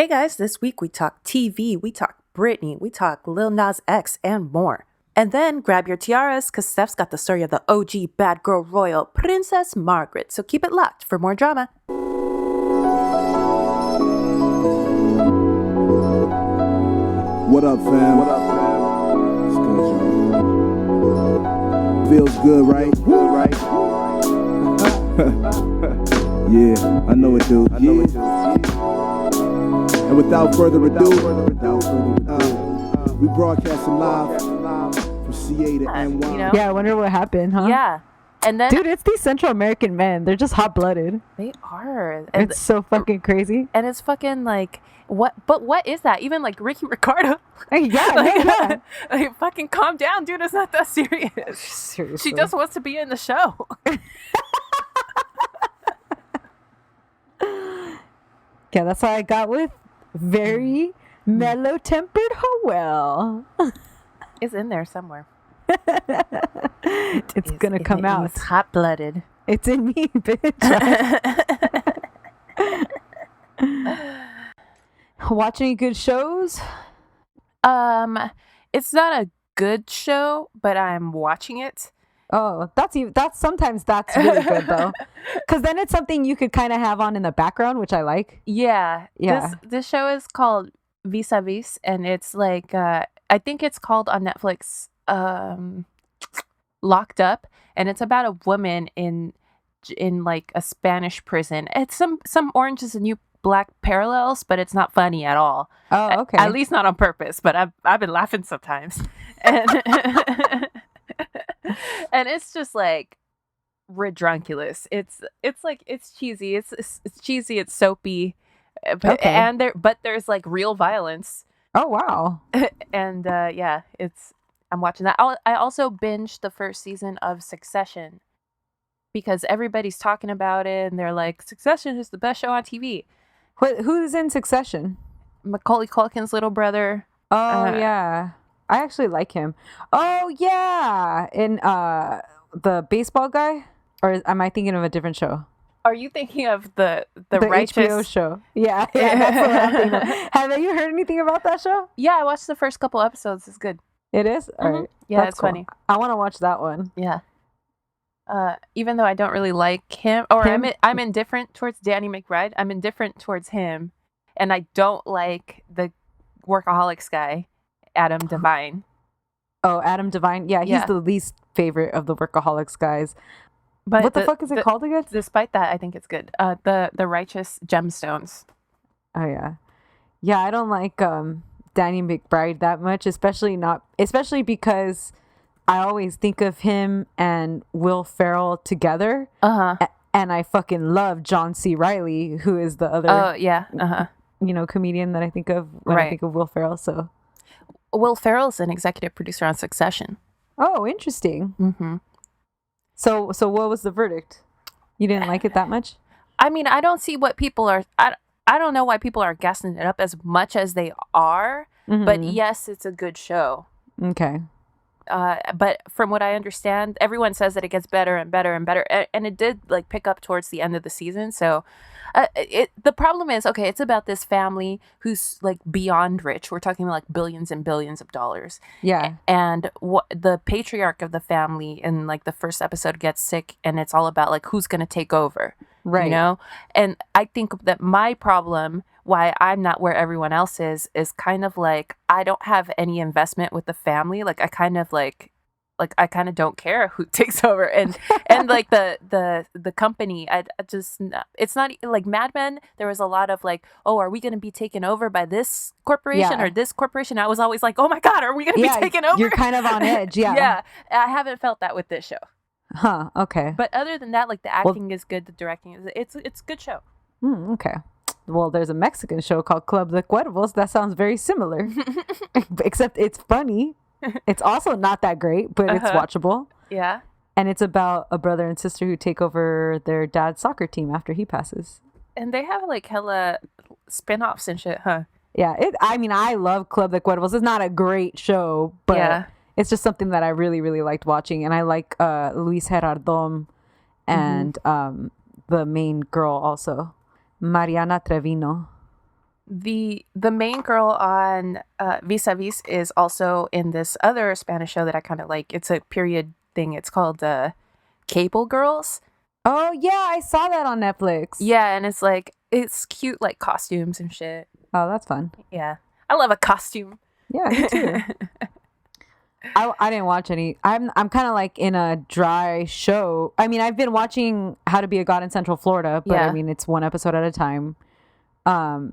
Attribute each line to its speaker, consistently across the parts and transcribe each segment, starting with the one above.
Speaker 1: Hey guys, this week we talk TV, we talk Britney, we talk Lil Nas X, and more. And then grab your tiaras, because Stef's got the story of the OG bad girl royal, Princess Margaret. So keep it locked for more drama.
Speaker 2: What up, fam? What up, fam? It's good, y'all. Feels good, right? Good, right? Yeah, I know it, dude. And without further ado, we broadcasting live from CA to NY.
Speaker 1: You know?
Speaker 3: Yeah, I wonder what happened, huh?
Speaker 1: Yeah. And then
Speaker 3: Dude, it's these Central American men. They're just hot-blooded.
Speaker 1: they are. And,
Speaker 3: It's so fucking crazy.
Speaker 1: and it's fucking like, what is that? Even like Ricky Ricardo.
Speaker 3: Yeah,
Speaker 1: like,
Speaker 3: yeah.
Speaker 1: like, fucking calm down, dude. It's not that serious.
Speaker 3: Seriously.
Speaker 1: She just wants to be in the show.
Speaker 3: Yeah, that's why I got with very mellow-tempered Howell.
Speaker 1: It's in there somewhere.
Speaker 3: It's gonna come out.
Speaker 1: It's hot-blooded.
Speaker 3: It's in me, bitch. Watch any good shows?
Speaker 1: It's not a good show, but I'm watching it.
Speaker 3: Oh, sometimes that's really good though, because then it's something you could kind of have on in the background, which I like.
Speaker 1: Yeah.
Speaker 3: Yeah.
Speaker 1: This show is called Vis a Vis, and it's like I think it's called on Netflix Locked Up, and it's about a woman in like a Spanish prison. It's some Orange is the New Black parallels, but it's not funny at all.
Speaker 3: Oh, okay.
Speaker 1: At least not on purpose, but I've been laughing sometimes. And and it's just like redrunculous. It's like it's cheesy. It's cheesy, it's soapy.
Speaker 3: Okay.
Speaker 1: And there's like real violence.
Speaker 3: Oh, wow.
Speaker 1: And yeah, I'm watching that. I also binged the first season of Succession because everybody's talking about it and they're like, Succession is the best show on TV.
Speaker 3: Who's in Succession?
Speaker 1: Macaulay Culkin's little brother.
Speaker 3: Oh, yeah. I actually like him. Oh, yeah. In the baseball guy? Or am I thinking of a different show?
Speaker 1: Are you thinking of the
Speaker 3: righteous
Speaker 1: righteous
Speaker 3: show? Yeah, that's what I'm thinking of. Have you heard anything about that show?
Speaker 1: Yeah, I watched the first couple episodes. It's good.
Speaker 3: It is? All right.
Speaker 1: Yeah,
Speaker 3: That's
Speaker 1: it's
Speaker 3: cool.
Speaker 1: funny.
Speaker 3: I want to watch that one.
Speaker 1: Yeah. Even though I don't really like him, or
Speaker 3: Him?
Speaker 1: I'm indifferent towards Danny McBride. I'm indifferent towards him, and I don't like the workaholics guy, Adam Devine.
Speaker 3: Oh, Adam Devine. Yeah, he's
Speaker 1: Yeah.
Speaker 3: the least favorite of the workaholics guys.
Speaker 1: But
Speaker 3: What the fuck is it called again?
Speaker 1: Despite that, I think it's good. The righteous gemstones.
Speaker 3: Oh, yeah. Yeah, I don't like Danny McBride that much, especially because I always think of him and Will Ferrell together. And I fucking love John C. Reilly, who is the other
Speaker 1: Oh yeah.
Speaker 3: comedian that I think of when I think of Will Ferrell. So
Speaker 1: Will Ferrell's an executive producer on Succession.
Speaker 3: oh, interesting.
Speaker 1: Mm-hmm.
Speaker 3: So what was the verdict? You didn't like it that much?
Speaker 1: I mean, I don't see what people are. I don't know why people are gassing it up as much as they are. But yes, it's a good show.
Speaker 3: Okay.
Speaker 1: But from what I understand, everyone says that it gets better and better and better, and it did like pick up towards the end of the season. So, the problem is, okay, it's about this family who's like beyond rich. We're talking about like billions and billions of dollars.
Speaker 3: Yeah.
Speaker 1: And what the patriarch of the family in like the first episode gets sick, and it's all about like who's going to take over.
Speaker 3: Right.
Speaker 1: You know, and I think that my problem, why I'm not where everyone else is kind of like I don't have any investment with the family. Like I kind of I kind of don't care who takes over, and like the company. I just, it's not like Mad Men. There was a lot of like, oh, are we going to be taken over by this corporation or this corporation? I was always like, oh my god, are we going to be taken over?
Speaker 3: You're kind of on edge. Yeah.
Speaker 1: Yeah, I haven't felt that with this show.
Speaker 3: Huh. Okay.
Speaker 1: But other than that, like the acting is good, the directing is it's a good show.
Speaker 3: Okay. Well, there's a Mexican show called Club de Cuervos that sounds very similar, except it's funny. It's also not that great, but it's watchable.
Speaker 1: Yeah.
Speaker 3: And it's about a brother and sister who take over their dad's soccer team after he passes.
Speaker 1: And they have like hella spin-offs and shit, huh?
Speaker 3: Yeah. I mean, I love Club de Cuervos. It's not a great show, but
Speaker 1: yeah.
Speaker 3: It's just something that I really, really liked watching. And I like Luis Gerardom and the main girl also, Mariana Trevino.
Speaker 1: the main girl on Vis a Vis is also in this other Spanish show that I kind of like. It's a period thing. It's called Cable Girls.
Speaker 3: Oh yeah, I saw that on Netflix.
Speaker 1: Yeah, and it's like it's cute, like costumes and shit.
Speaker 3: Oh, that's fun.
Speaker 1: Yeah, I love a costume.
Speaker 3: Yeah, me too. I didn't watch any. I'm kind of like in a dry show. I mean, I've been watching How to Be a God in Central Florida, but I mean, it's one episode at a time.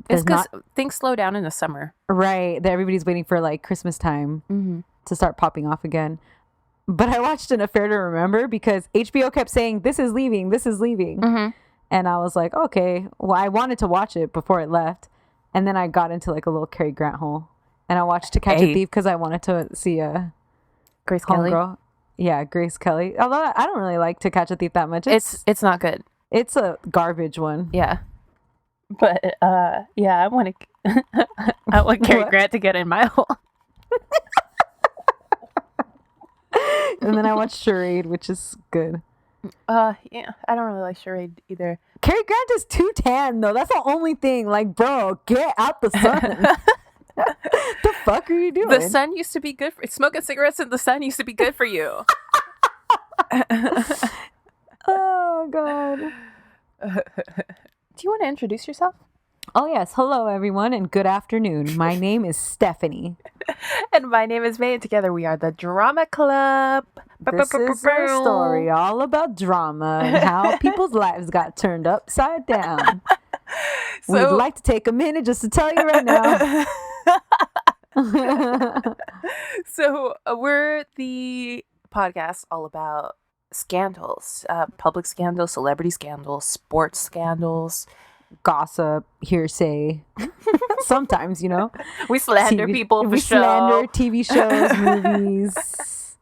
Speaker 1: It's because things slow down in the summer,
Speaker 3: right? That everybody's waiting for like Christmas time to start popping off again. But I watched An Affair to Remember because HBO kept saying this is leaving, and I was like, okay. Well, I wanted to watch it before it left, and then I got into like a little Cary Grant hole, and I watched To Catch a Thief because I wanted to see
Speaker 1: Grace Kelly.
Speaker 3: Homegirl. Yeah, Grace Kelly. Although I don't really like To Catch a Thief that much.
Speaker 1: It's not good.
Speaker 3: It's a garbage one.
Speaker 1: Yeah. But yeah, I want Cary Grant to get in my hole.
Speaker 3: And then I watched Charade, which is good.
Speaker 1: Yeah, I don't really like Charade either.
Speaker 3: Cary Grant is too tan though. That's the only thing. Like, bro, get out the sun. The fuck are you doing?
Speaker 1: The sun used to be good for smoking cigarettes in the sun used to be good for you.
Speaker 3: Oh god.
Speaker 1: Do you want to introduce yourself?
Speaker 3: Oh yes, hello everyone and good afternoon. My name is Stephanie.
Speaker 1: And my name is May, and together we are the Drama Club.
Speaker 3: This is a story all about drama and how people's lives got turned upside down. We'd like to take a minute just to tell you right now.
Speaker 1: So we're the podcast all about scandals, public scandals, celebrity scandals, sports scandals,
Speaker 3: gossip, hearsay. Sometimes, you know,
Speaker 1: we slander people for show.
Speaker 3: Slander TV shows, movies,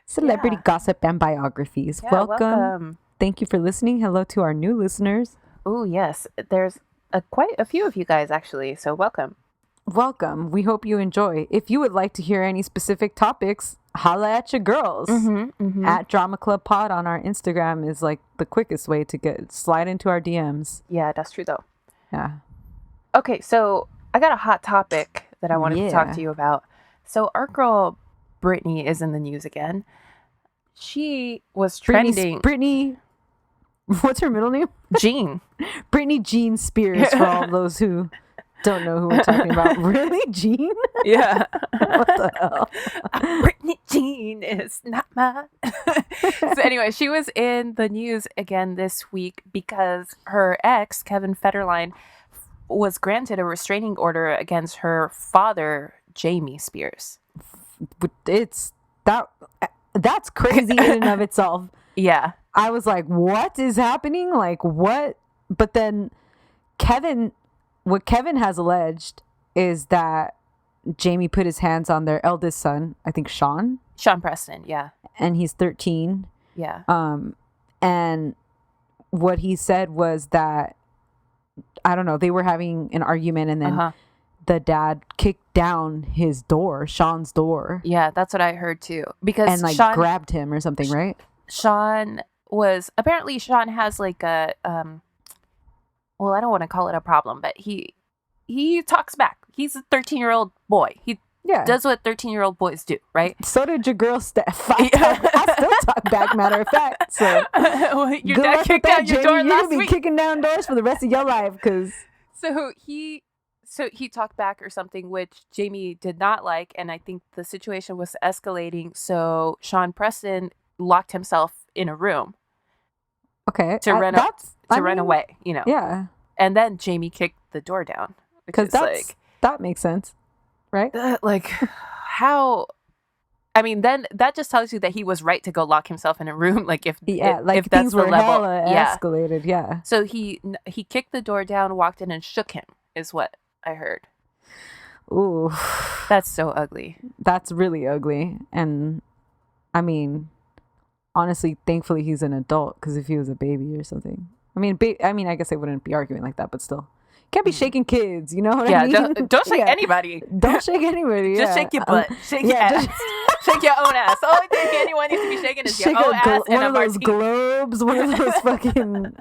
Speaker 3: celebrity gossip, and biographies.
Speaker 1: Yeah,
Speaker 3: welcome. Thank you for listening. Hello to our new listeners.
Speaker 1: Oh yes, there's quite a few of you guys actually. So welcome.
Speaker 3: Welcome. We hope you enjoy. If you would like to hear any specific topics, holla at your girls. At Drama Club Pod on our Instagram is like the quickest way to slide into our DMs.
Speaker 1: Yeah, that's true though.
Speaker 3: Yeah.
Speaker 1: Okay, so I got a hot topic that I wanted to talk to you about. So our girl Britney is in the news again. She was trending.
Speaker 3: Britney. What's her middle name?
Speaker 1: Jean.
Speaker 3: Britney Jean Spears for all those who don't know who we're talking about. Really? Jean?
Speaker 1: Yeah.
Speaker 3: What the hell?
Speaker 1: Britney Jean is not mine. So anyway, she was in the news again this week because her ex, Kevin Federline, was granted a restraining order against her father, Jamie Spears.
Speaker 3: That's crazy in and of itself.
Speaker 1: Yeah.
Speaker 3: I was like, what is happening? Like, what? But then what Kevin has alleged is that Jamie put his hands on their eldest son, I think Sean
Speaker 1: Preston, yeah.
Speaker 3: And he's 13.
Speaker 1: Yeah.
Speaker 3: And what he said was that, I don't know, they were having an argument and then the dad kicked down his door, Sean's door.
Speaker 1: Yeah, that's what I heard too. Because
Speaker 3: and
Speaker 1: Sean
Speaker 3: grabbed him or something, right?
Speaker 1: Sean has like a well, I don't want to call it a problem, but he talks back. He's a 13-year-old boy. He does what 13-year-old boys do, right?
Speaker 3: So did your girl Stef. I still talk back, matter of fact. So
Speaker 1: well, your dad kicked down your door last week.
Speaker 3: You'll be kicking down doors for the rest of your life, because
Speaker 1: so he talked back or something, which Jamie did not like, and I think the situation was escalating. So Sean Preston locked himself in a room.
Speaker 3: Okay.
Speaker 1: To run away, you know.
Speaker 3: Yeah.
Speaker 1: And then Jamie kicked the door down.
Speaker 3: Because that makes sense, right?
Speaker 1: How? I mean, then that just tells you that he was right to go lock himself in a room. Like if that's
Speaker 3: things
Speaker 1: the
Speaker 3: were
Speaker 1: level,
Speaker 3: escalated. Yeah.
Speaker 1: So he kicked the door down, walked in, and shook him. Is what I heard.
Speaker 3: Ooh,
Speaker 1: that's so ugly.
Speaker 3: That's really ugly. And I mean, honestly, thankfully he's an adult, because if he was a baby or something, I mean, I guess they wouldn't be arguing like that, but still, can't be shaking kids. You know what I mean?
Speaker 1: Don't shake anybody.
Speaker 3: Don't shake anybody.
Speaker 1: Just shake your butt. Shake your ass. Shake your own ass. The only thing anyone needs to be shaking is your own ass and
Speaker 3: one of those
Speaker 1: martini.
Speaker 3: globes. One of those fucking.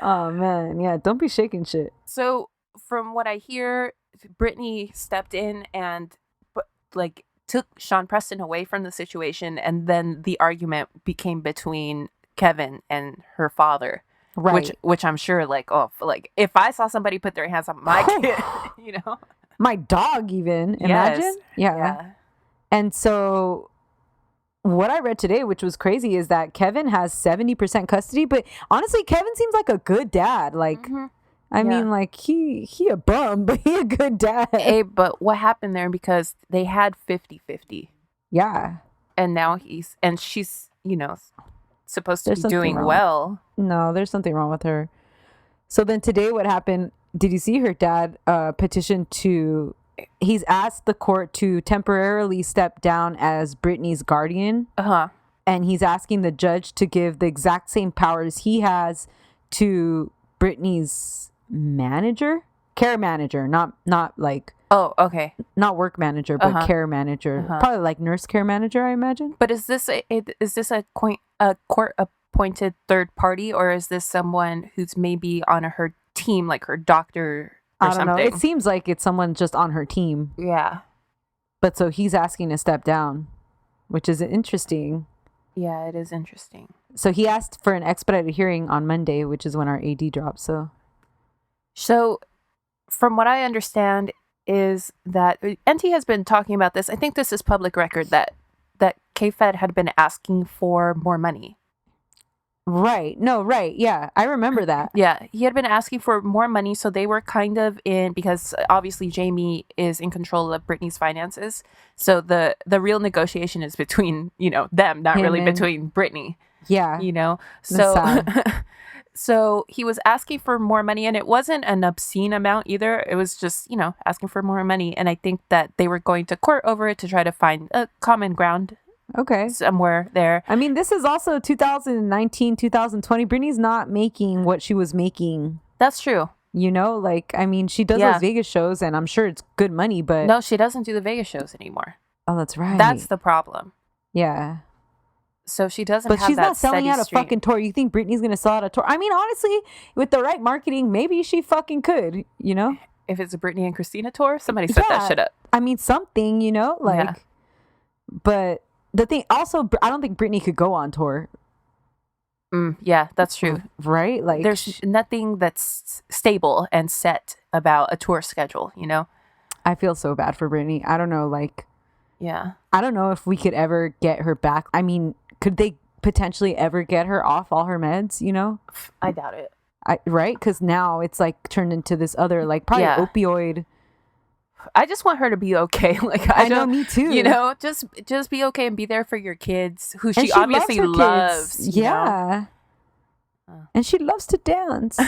Speaker 3: Oh man, yeah! Don't be shaking shit.
Speaker 1: So from what I hear, Britney stepped in and like took Sean Preston away from the situation, and then the argument became between Kevin and her father.
Speaker 3: Right.
Speaker 1: Which I'm sure, like, oh, like if I saw somebody put their hands on my kid, you know,
Speaker 3: my dog even. Imagine.
Speaker 1: Yes.
Speaker 3: Yeah. And so what I read today, which was crazy, is that Kevin has 70% custody. But honestly, Kevin seems like a good dad. Like, I mean, like he a bum, but he a good dad.
Speaker 1: Hey, but what happened there? Because they had 50-50.
Speaker 3: Yeah.
Speaker 1: And now she's, you know, supposed to
Speaker 3: There's
Speaker 1: be doing
Speaker 3: wrong.
Speaker 1: well.
Speaker 3: No, there's something wrong with her. So then today what happened, did you see her dad petition to, he's asked the court to temporarily step down as Britney's guardian.
Speaker 1: Uh-huh.
Speaker 3: And he's asking the judge to give the exact same powers he has to Britney's care manager, not like,
Speaker 1: oh, okay,
Speaker 3: not work manager, but care manager, probably like nurse care manager, I imagine.
Speaker 1: But is this a court appointed third party, or is this someone who's maybe on her team, like her doctor or
Speaker 3: I don't
Speaker 1: something?
Speaker 3: know. It seems like it's someone just on her team.
Speaker 1: Yeah.
Speaker 3: But so he's asking to step down, which is interesting.
Speaker 1: Yeah, it is interesting.
Speaker 3: So he asked for an expedited hearing on Monday, which is when our AD drops.
Speaker 1: So from what I understand is that NT has been talking about this. I think this is public record that K-Fed had been asking for more money.
Speaker 3: Right. No, right. Yeah, I remember that.
Speaker 1: Yeah, he had been asking for more money, so they were kind of in, because obviously Jamie is in control of Britney's finances. So the real negotiation is between, you know, them, not really between Britney.
Speaker 3: Yeah.
Speaker 1: You know? So so he was asking for more money, and it wasn't an obscene amount either. It was just, you know, asking for more money, and I think that they were going to court over it to try to find a common ground.
Speaker 3: Okay.
Speaker 1: Somewhere there.
Speaker 3: I mean, this is also 2019, 2020. Britney's not making what she was making.
Speaker 1: That's true.
Speaker 3: You know, like, I mean, she does those Vegas shows, and I'm sure it's good money, but...
Speaker 1: No, she doesn't do the Vegas shows anymore.
Speaker 3: Oh, that's right.
Speaker 1: That's the problem.
Speaker 3: Yeah.
Speaker 1: So she doesn't
Speaker 3: but
Speaker 1: have
Speaker 3: she's
Speaker 1: that
Speaker 3: not selling
Speaker 1: steady
Speaker 3: out a
Speaker 1: stream.
Speaker 3: fucking tour. You think Britney's going to sell out a tour? I mean, honestly, with the right marketing, maybe she fucking could, you know?
Speaker 1: If it's a Britney and Christina tour, somebody set that shit up.
Speaker 3: I mean, something, you know? Like, but... The thing, also, I don't think Britney could go on tour.
Speaker 1: Yeah, that's true.
Speaker 3: Right? Like,
Speaker 1: there's nothing that's stable and set about a tour schedule, you know?
Speaker 3: I feel so bad for Britney. I don't know, like...
Speaker 1: Yeah.
Speaker 3: I don't know if we could ever get her back. I mean, could they potentially ever get her off all her meds, you know?
Speaker 1: I doubt it.
Speaker 3: Right? Because now it's, like, turned into this other, like, probably opioid...
Speaker 1: I just want her to be okay. Like
Speaker 3: I know, me too.
Speaker 1: You know, just be okay and be there for your kids, who she obviously loves.
Speaker 3: Yeah. And she loves to dance.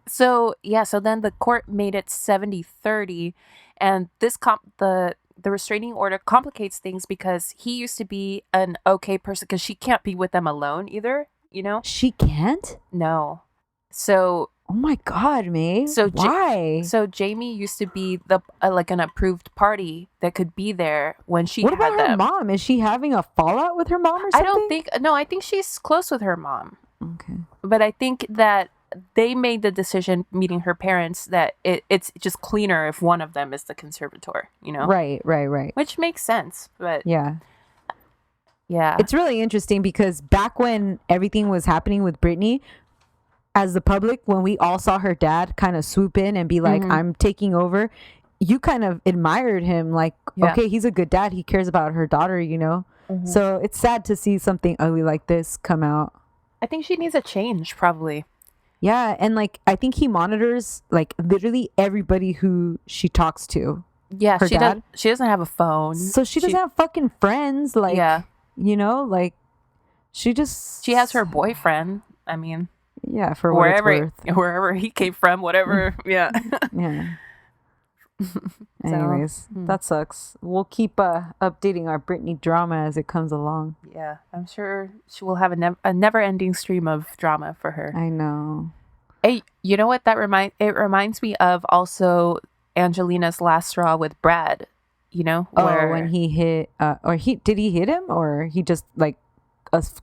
Speaker 1: So then the court made it 70-30, and this the restraining order complicates things because he used to be an okay person, because she can't be with them alone either, you know?
Speaker 3: She can't?
Speaker 1: No. So...
Speaker 3: Oh my God, May.
Speaker 1: So
Speaker 3: why?
Speaker 1: So Jamie used to be the like an approved party that could be there when she had them.
Speaker 3: What about her mom? Is she having a fallout with her mom or something?
Speaker 1: I think she's close with her mom.
Speaker 3: Okay.
Speaker 1: But I think that they made the decision, meeting her parents, that it's just cleaner if one of them is the conservator, you know?
Speaker 3: Right.
Speaker 1: Which makes sense, but...
Speaker 3: Yeah.
Speaker 1: Yeah.
Speaker 3: It's really interesting because back when everything was happening with Britney... As the public, when we all saw her dad kind of swoop in and be like, I'm taking over, you kind of admired him. Like, okay, he's a good dad. He cares about her daughter, you know? So it's sad to see something ugly like this come out.
Speaker 1: I think she needs a change, probably.
Speaker 3: Yeah. And like, I think he monitors like literally everybody who she talks to.
Speaker 1: Yeah.
Speaker 3: Her dad.
Speaker 1: She doesn't have a phone.
Speaker 3: So she doesn't have fucking friends. Like, you know, like she
Speaker 1: has her boyfriend. I mean...
Speaker 3: Yeah, for wherever
Speaker 1: he came from, whatever. Yeah.
Speaker 3: Yeah. Anyways, that sucks. We'll keep updating our Britney drama as it comes along.
Speaker 1: Yeah, I'm sure she will have a never-ending stream of drama for her.
Speaker 3: I know.
Speaker 1: Hey, you know what it reminds me of also Angelina's last straw with Brad. You know,
Speaker 3: when he hit, did he hit him or he just like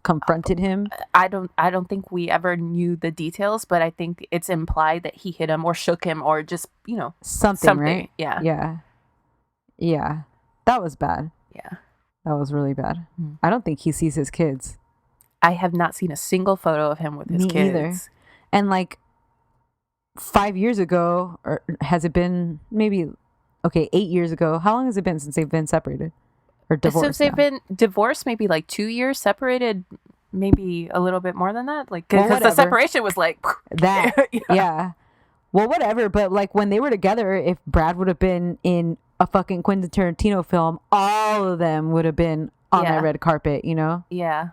Speaker 3: confronted him.
Speaker 1: I don't think we ever knew the details, but I think it's implied that he hit him or shook him or just,
Speaker 3: Something, right?
Speaker 1: Yeah.
Speaker 3: Yeah. That was bad.
Speaker 1: Yeah.
Speaker 3: That was really bad. I don't think he sees his kids.
Speaker 1: I have not seen a single photo of him with his kids.
Speaker 3: Either. And 5 years ago, or has it been 8 years ago? How long has it been since they've been separated or divorced?
Speaker 1: Since they've been divorced, maybe 2 years, separated maybe a little bit more than that. Because the separation was
Speaker 3: that. Yeah. Well, whatever. But when they were together, if Brad would have been in a fucking Quentin Tarantino film, all of them would have been on that red carpet,
Speaker 1: Yeah.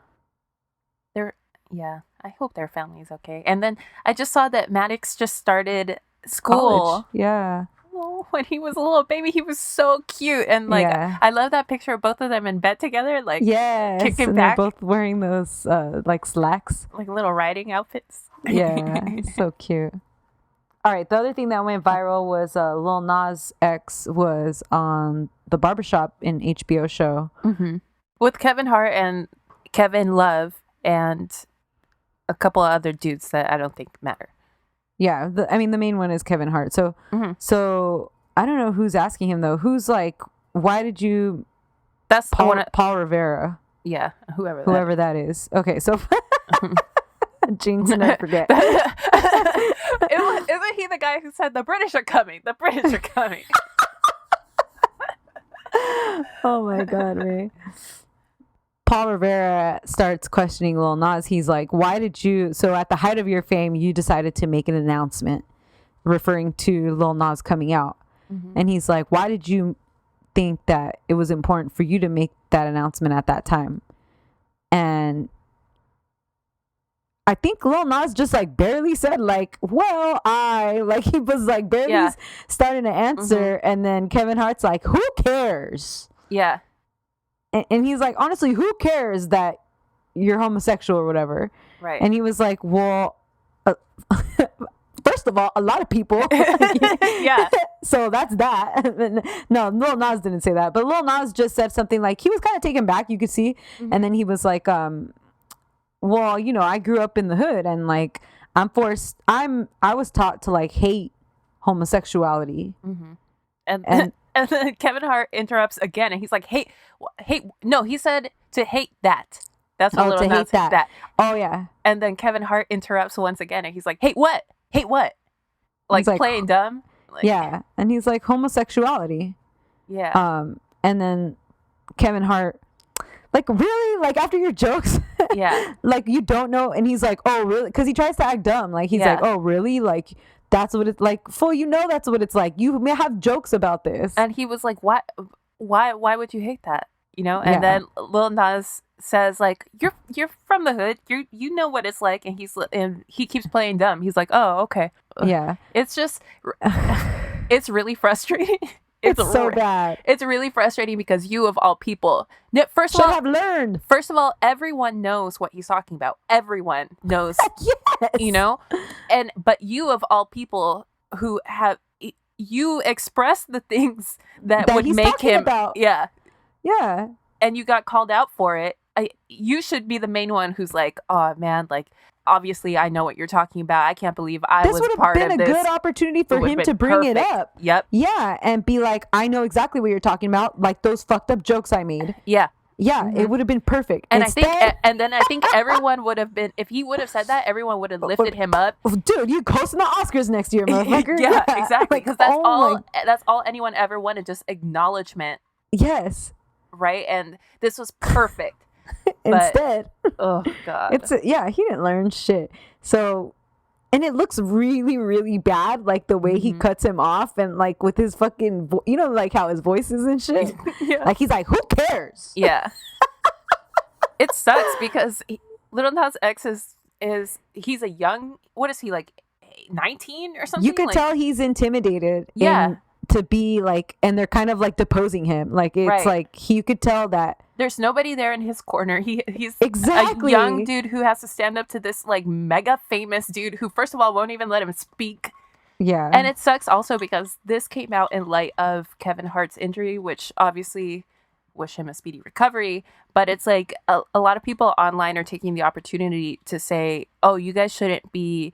Speaker 1: I hope their family's okay. And then I just saw that Maddox just started school.
Speaker 3: College. Yeah.
Speaker 1: Oh, when he was a little baby, he was so cute. And I love that picture of both of them in bed together,
Speaker 3: yes,
Speaker 1: kicking
Speaker 3: and
Speaker 1: back.
Speaker 3: They're both wearing those slacks.
Speaker 1: Little riding outfits.
Speaker 3: Yeah, so cute. All right, the other thing that went viral was Lil Nas X was on the Barbershop in HBO show.
Speaker 1: Mm-hmm. With Kevin Hart and Kevin Love and a couple of other dudes that I don't think matter.
Speaker 3: Yeah, the main one is Kevin Hart. So, so I don't know who's asking him though. Who's why did you?
Speaker 1: That's
Speaker 3: Paul Rivera.
Speaker 1: Yeah,
Speaker 3: whoever that is. Okay, so Jinx, never forget.
Speaker 1: Isn't he the guy who said the British are coming? The British are coming.
Speaker 3: Oh my god, man. Paul Rivera starts questioning Lil Nas. He's like, why did you, so at the height of your fame, you decided to make an announcement referring to Lil Nas coming out. Mm-hmm. And he's like, why did you think that it was important for you to make that announcement at that time? And I think Lil Nas just barely said he was barely starting to answer. Mm-hmm. And then Kevin Hart's like, who cares?
Speaker 1: Yeah.
Speaker 3: And he's like, honestly, who cares that you're homosexual or whatever?
Speaker 1: Right.
Speaker 3: And he was like, well, first of all, a lot of people.
Speaker 1: Yeah.
Speaker 3: So that's that. No, Lil Nas didn't say that. But Lil Nas just said something he was kind of taken back, you could see. Mm-hmm. And then he was like, well, I grew up in the hood and I was taught to hate homosexuality.
Speaker 1: Mm-hmm. And then Kevin Hart interrupts again, and he's like, "Hate, no." He said to hate that. That's what Lil Nas said. That.
Speaker 3: Oh yeah.
Speaker 1: And then Kevin Hart interrupts once again, and he's like, "Hate what? Hate what?" Playing dumb.
Speaker 3: Yeah, and he's like homosexuality.
Speaker 1: Yeah.
Speaker 3: And then Kevin Hart, really, after your jokes,
Speaker 1: yeah,
Speaker 3: you don't know, and he's like, "Oh really?" Because he tries to act dumb. He's like, "Oh really?" That's what it's like. Fool, that's what it's like. You may have jokes about this.
Speaker 1: And he was like, why would you hate that? And then Lil Nas says you're from the hood. You know what it's like. And he keeps playing dumb. He's like, oh, okay.
Speaker 3: Yeah.
Speaker 1: It's just, it's really frustrating.
Speaker 3: It's so bad.
Speaker 1: It's really frustrating because you of all people, first of all,
Speaker 3: have learned.
Speaker 1: First of all, everyone knows what he's talking about. Everyone knows,
Speaker 3: yes.
Speaker 1: But you of all people who you express the things that would make him
Speaker 3: about.
Speaker 1: Yeah. And you got called out for it. You should be the main one who's like, oh man, obviously I know what you're talking about. I can't believe I was part of this.
Speaker 3: This would have been a good opportunity for him to bring it up.
Speaker 1: Yep.
Speaker 3: Yeah, and be like, I know exactly what you're talking about. Those fucked up jokes I made.
Speaker 1: Yeah.
Speaker 3: Yeah, mm-hmm. It would have been perfect.
Speaker 1: And I think everyone would have been, if he would have said that, everyone would have lifted him up.
Speaker 3: Dude, you hosting the Oscars next year, motherfucker.
Speaker 1: Yeah, exactly. Because that's all anyone ever wanted, just acknowledgement.
Speaker 3: Yes.
Speaker 1: Right? And this was perfect.
Speaker 3: Instead,
Speaker 1: oh god,
Speaker 3: he didn't learn shit. So, and it looks really, really bad, the way he cuts him off, and with his fucking, how his voice is and shit.
Speaker 1: Yeah.
Speaker 3: He's like, who cares?
Speaker 1: Yeah, it sucks because Lil Nas X he's a young. What is he 19 or something?
Speaker 3: You could tell he's intimidated.
Speaker 1: Yeah.
Speaker 3: To be and they're kind of deposing him. It's
Speaker 1: right.
Speaker 3: You could tell that
Speaker 1: there's nobody there in his corner. He's
Speaker 3: exactly
Speaker 1: a young dude who has to stand up to this mega famous dude who first of all won't even let him speak.
Speaker 3: Yeah.
Speaker 1: And it sucks also because this came out in light of Kevin Hart's injury, which obviously wish him a speedy recovery. But it's like a lot of people online are taking the opportunity to say, oh, you guys shouldn't be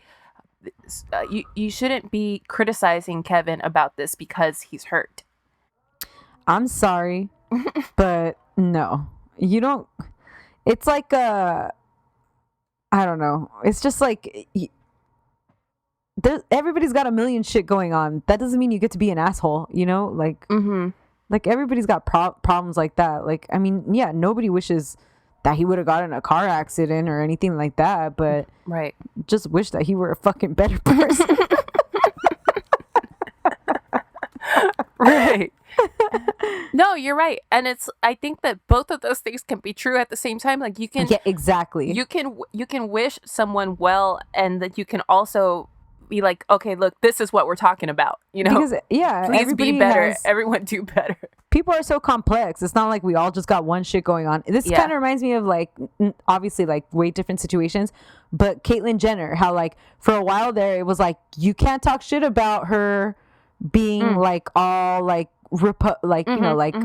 Speaker 1: you shouldn't be criticizing Kevin about this because he's hurt.
Speaker 3: I'm sorry, but no, you don't. It's like I don't know. It's just like everybody's got a million shit going on. That doesn't mean you get to be an asshole, you know? Like, like everybody's got problems like that. Like, I mean, yeah, nobody wishes that he would have gotten in a car accident or anything like that, but
Speaker 1: right,
Speaker 3: just wish that he were a fucking better person.
Speaker 1: Right. No, you're right. And I think that both of those things can be true at the same time. Like you can,
Speaker 3: yeah, exactly.
Speaker 1: You can wish someone well, and that you can also be like, okay, look, this is what we're talking about. You know,
Speaker 3: because yeah,
Speaker 1: please be better. Everyone do better.
Speaker 3: People are so complex. It's not like we all just got one shit going on. This kind of reminds me of like, obviously like way different situations, but Caitlyn Jenner, how like for a while there, it was like, you can't talk shit about her being like all like, you know, like,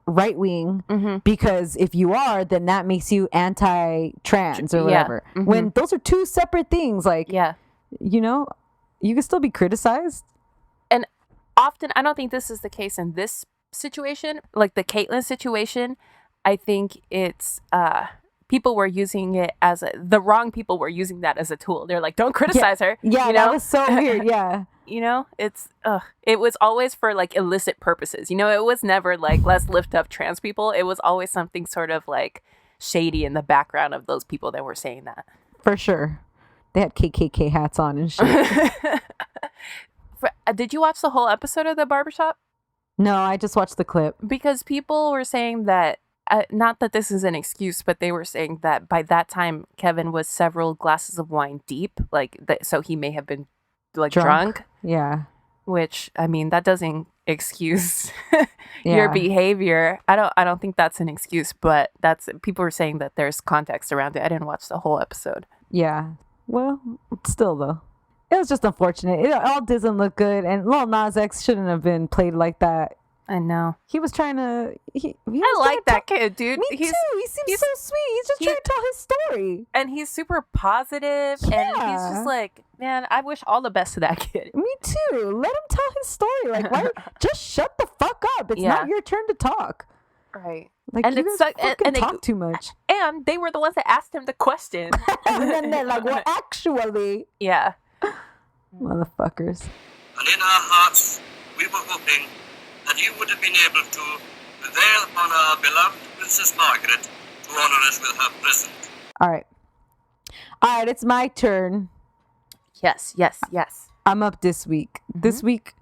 Speaker 3: right wing, because if you are, then that makes you anti-trans or whatever. When those are two separate things, like, you know, you can still be criticized.
Speaker 1: And often, I don't think this is the case in this situation, like the Caitlyn situation. I think it's people were using it as the wrong people were using that as a tool. They're like, don't criticize her.
Speaker 3: Yeah,
Speaker 1: you know?
Speaker 3: That was so weird. Yeah.
Speaker 1: You know, it was always for like illicit purposes. You know, it was never like, let's lift up trans people. It was always something sort of like shady in the background of those people that were saying that.
Speaker 3: For sure. They had KKK hats on and shit.
Speaker 1: Did you watch the whole episode of The Barbershop?
Speaker 3: No, I just watched the clip.
Speaker 1: Because people were saying that, not that this is an excuse, but they were saying that by that time, Kevin was several glasses of wine deep. Like, so he may have been like drunk.
Speaker 3: Yeah.
Speaker 1: Which, I mean, that doesn't excuse your behavior. I don't think that's an excuse, but people were saying that there's context around it. I didn't watch the whole episode.
Speaker 3: Yeah. Well, still though. It was just unfortunate. It all doesn't look good, and Lil Nas X shouldn't have been played like that.
Speaker 1: I know.
Speaker 3: He was trying to.
Speaker 1: I like that kid, dude.
Speaker 3: Me too. He seems so sweet. He's just trying to tell his story.
Speaker 1: And he's super positive, and he's just like, man, I wish all the best to that kid.
Speaker 3: Me too. Let him tell his story. Like, why? Just shut the fuck up. It's not your turn to talk.
Speaker 1: Right.
Speaker 3: Like, and you guys fucking talk too much.
Speaker 1: And they were the ones that asked him the question.
Speaker 3: And then they're like, well, actually.
Speaker 1: Yeah.
Speaker 3: Motherfuckers.
Speaker 4: And in our hearts, we were hoping that you would have been able to prevail upon our beloved Princess Margaret to honor us with her present.
Speaker 3: All right, it's my turn.
Speaker 1: Yes.
Speaker 3: I'm up this week. This week,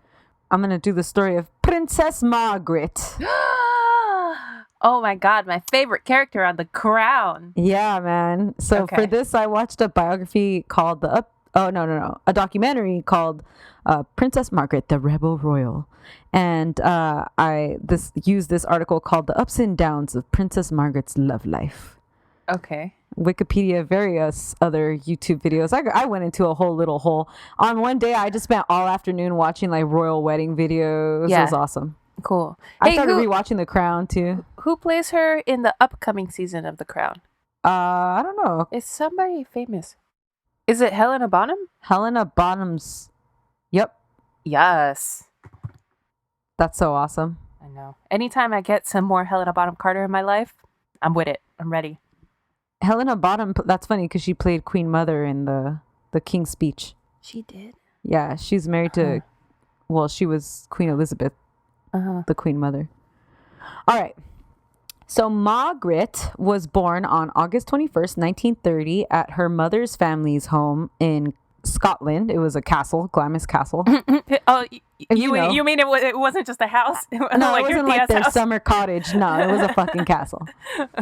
Speaker 3: I'm going to do the story of Princess Margaret.
Speaker 1: Oh my God, my favorite character on The Crown.
Speaker 3: Yeah, man. So for this, I watched a biography called a documentary called Princess Margaret, the Rebel Royal. And I used this article called The Ups and Downs of Princess Margaret's Love Life.
Speaker 1: Okay.
Speaker 3: Wikipedia, various other YouTube videos. I went into a whole little hole. On one day, I just spent all afternoon watching like royal wedding videos. Yeah. It was awesome.
Speaker 1: Cool.
Speaker 3: I started rewatching The Crown too.
Speaker 1: Who plays her in the upcoming season of The Crown?
Speaker 3: I don't know.
Speaker 1: It's somebody famous. Is it Helena Bonham?
Speaker 3: Helena Bonham's. Yep.
Speaker 1: Yes.
Speaker 3: That's so awesome.
Speaker 1: I know. Anytime I get some more Helena Bonham Carter in my life, I'm with it. I'm ready.
Speaker 3: Helena Bonham, that's funny because she played Queen Mother in the King's Speech.
Speaker 1: She did?
Speaker 3: Yeah, she's married to, she was Queen Elizabeth, the Queen Mother. All right. So Margaret was born on August 21st, 1930 at her mother's family's home in Scotland. It was a castle, Glamis Castle.
Speaker 1: Oh, you mean it wasn't just a house?
Speaker 3: No, it wasn't like their summer cottage. No, it was a fucking castle.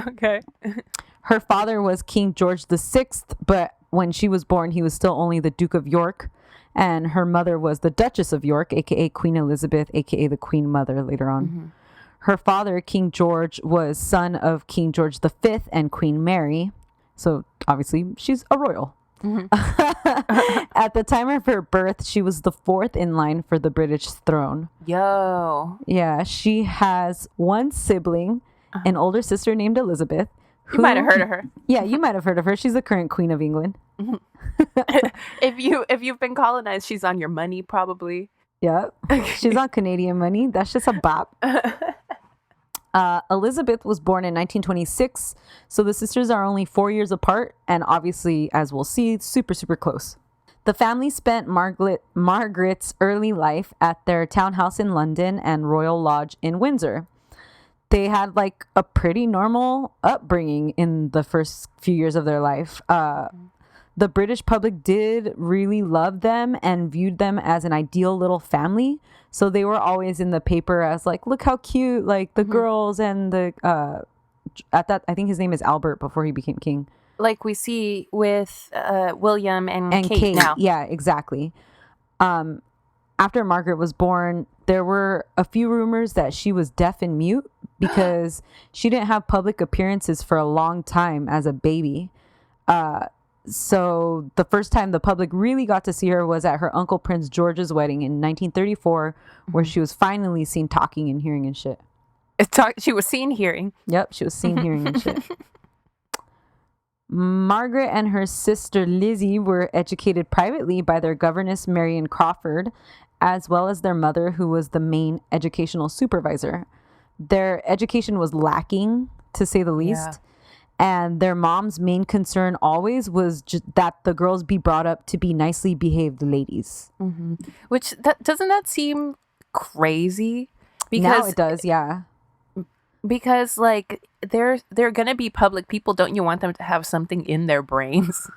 Speaker 1: Okay.
Speaker 3: Her father was King George VI, but when she was born, he was still only the Duke of York. And her mother was the Duchess of York, a.k.a. Queen Elizabeth, a.k.a. the Queen Mother later on. Mm-hmm. Her father, King George, was son of King George V and Queen Mary. So obviously, she's a royal. Mm-hmm. At the time of her birth, she was the fourth in line for the British throne.
Speaker 1: Yo.
Speaker 3: Yeah, she has one sibling, an older sister named Elizabeth.
Speaker 1: You might have heard of her.
Speaker 3: Yeah, you might have heard of her. She's the current Queen of England.
Speaker 1: If you've been colonized, she's on your money probably.
Speaker 3: Yep. She's on Canadian money. That's just a bop. Elizabeth was born in 1926, so the sisters are only 4 years apart, and obviously, as we'll see, super, super close. The family spent Margaret's early life at their townhouse in London and Royal Lodge in Windsor. They had like a pretty normal upbringing in the first few years of their life. The British public did really love them and viewed them as an ideal little family. So they were always in the paper as like, look how cute, like the girls and the, at that, I think his name is Albert before he became king.
Speaker 1: Like we see with William and Kate now.
Speaker 3: Yeah, exactly. After Margaret was born, there were a few rumors that she was deaf and mute because she didn't have public appearances for a long time as a baby. So the first time the public really got to see her was at her uncle Prince George's wedding in 1934, where she was finally seen talking and hearing and shit.
Speaker 1: She was seen hearing.
Speaker 3: Yep, she was seen hearing and shit. Margaret and her sister Lizzie were educated privately by their governess Marion Crawford, as well as their mother, who was the main educational supervisor. Their education was lacking, to say the least.
Speaker 1: Yeah.
Speaker 3: And their mom's main concern always was just that the girls be brought up to be nicely behaved ladies.
Speaker 1: Mm-hmm. Which, doesn't that seem crazy?
Speaker 3: Because now it does, yeah.
Speaker 1: Because, like, they're going to be public people. Don't you want them to have something in their brains?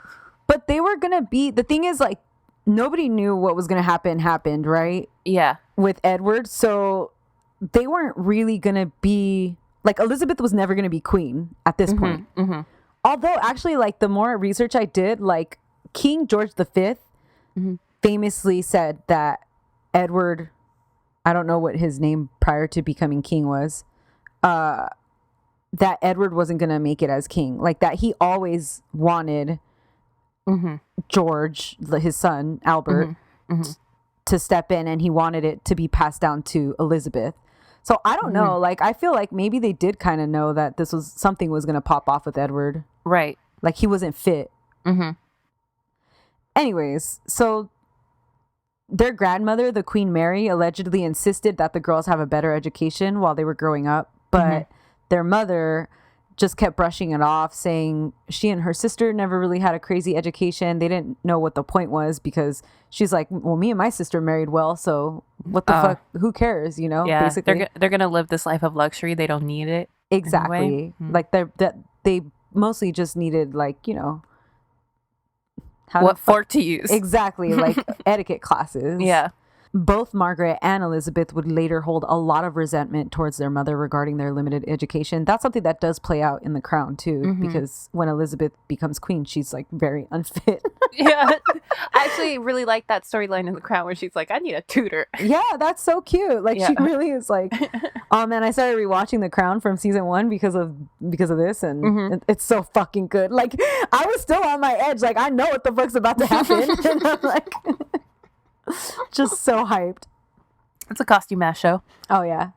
Speaker 3: But they were going to be... The thing is, like, nobody knew what was going to happened, right?
Speaker 1: Yeah.
Speaker 3: With Edward. So they weren't really going to be... Like, Elizabeth was never going to be queen at this point. Mm-hmm. Although, actually, like, the more research I did, like, King George V famously said that Edward... I don't know what his name prior to becoming king was. That Edward wasn't going to make it as king. Like, that he always wanted George, his son, Albert, to step in, and he wanted it to be passed down to Elizabeth. So I don't know. Like, I feel like maybe they did kind of know that something was going to pop off with Edward.
Speaker 1: Right.
Speaker 3: Like, he wasn't fit. Anyways, so their grandmother, the Queen Mary, allegedly insisted that the girls have a better education while they were growing up. But their mother just kept brushing it off, saying she and her sister never really had a crazy education. They didn't know what the point was because she's like, well, me and my sister married well, so what the fuck? Who cares? You know,
Speaker 1: yeah,
Speaker 3: basically.
Speaker 1: They're going to live this life of luxury. They don't need it.
Speaker 3: Exactly.
Speaker 1: Anyway.
Speaker 3: Like, they mostly just needed, like, you know,
Speaker 1: what fork to use.
Speaker 3: Exactly. Like etiquette classes.
Speaker 1: Yeah.
Speaker 3: Both Margaret and Elizabeth would later hold a lot of resentment towards their mother regarding their limited education. That's something that does play out in The Crown too, because when Elizabeth becomes queen, she's like very unfit.
Speaker 1: Yeah. I actually really like that storyline in The Crown where she's like, I need a tutor.
Speaker 3: Yeah, that's so cute. Like, she really is like, oh man, I started rewatching The Crown from season 1 because of this, and it's so fucking good. Like, I was still on my edge. Like, I know what the fuck's about to happen. And I'm like... just so hyped.
Speaker 1: It's a costume mash show.
Speaker 3: Oh yeah.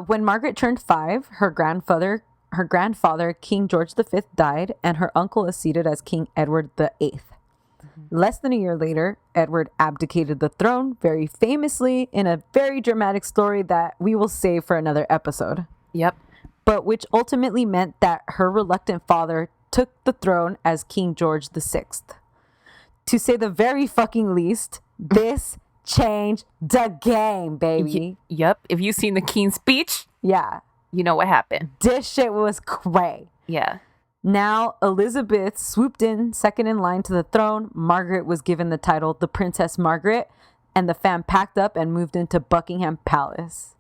Speaker 3: When Margaret turned 5, her grandfather, King George V, died, and her uncle is seated as King Edward VIII. Less than a year later, Edward abdicated the throne, very famously, in a very dramatic story that we will save for another episode.
Speaker 1: Yep.
Speaker 3: But which ultimately meant that her reluctant father took the throne as King George VI. To say the very fucking least, this changed the game, baby.
Speaker 1: Yep. If you've seen the King's speech,
Speaker 3: yeah,
Speaker 1: you know what happened.
Speaker 3: This shit was cray.
Speaker 1: Yeah.
Speaker 3: Now, Elizabeth swooped in second in line to the throne. Margaret was given the title the Princess Margaret, and the fam packed up and moved into Buckingham Palace.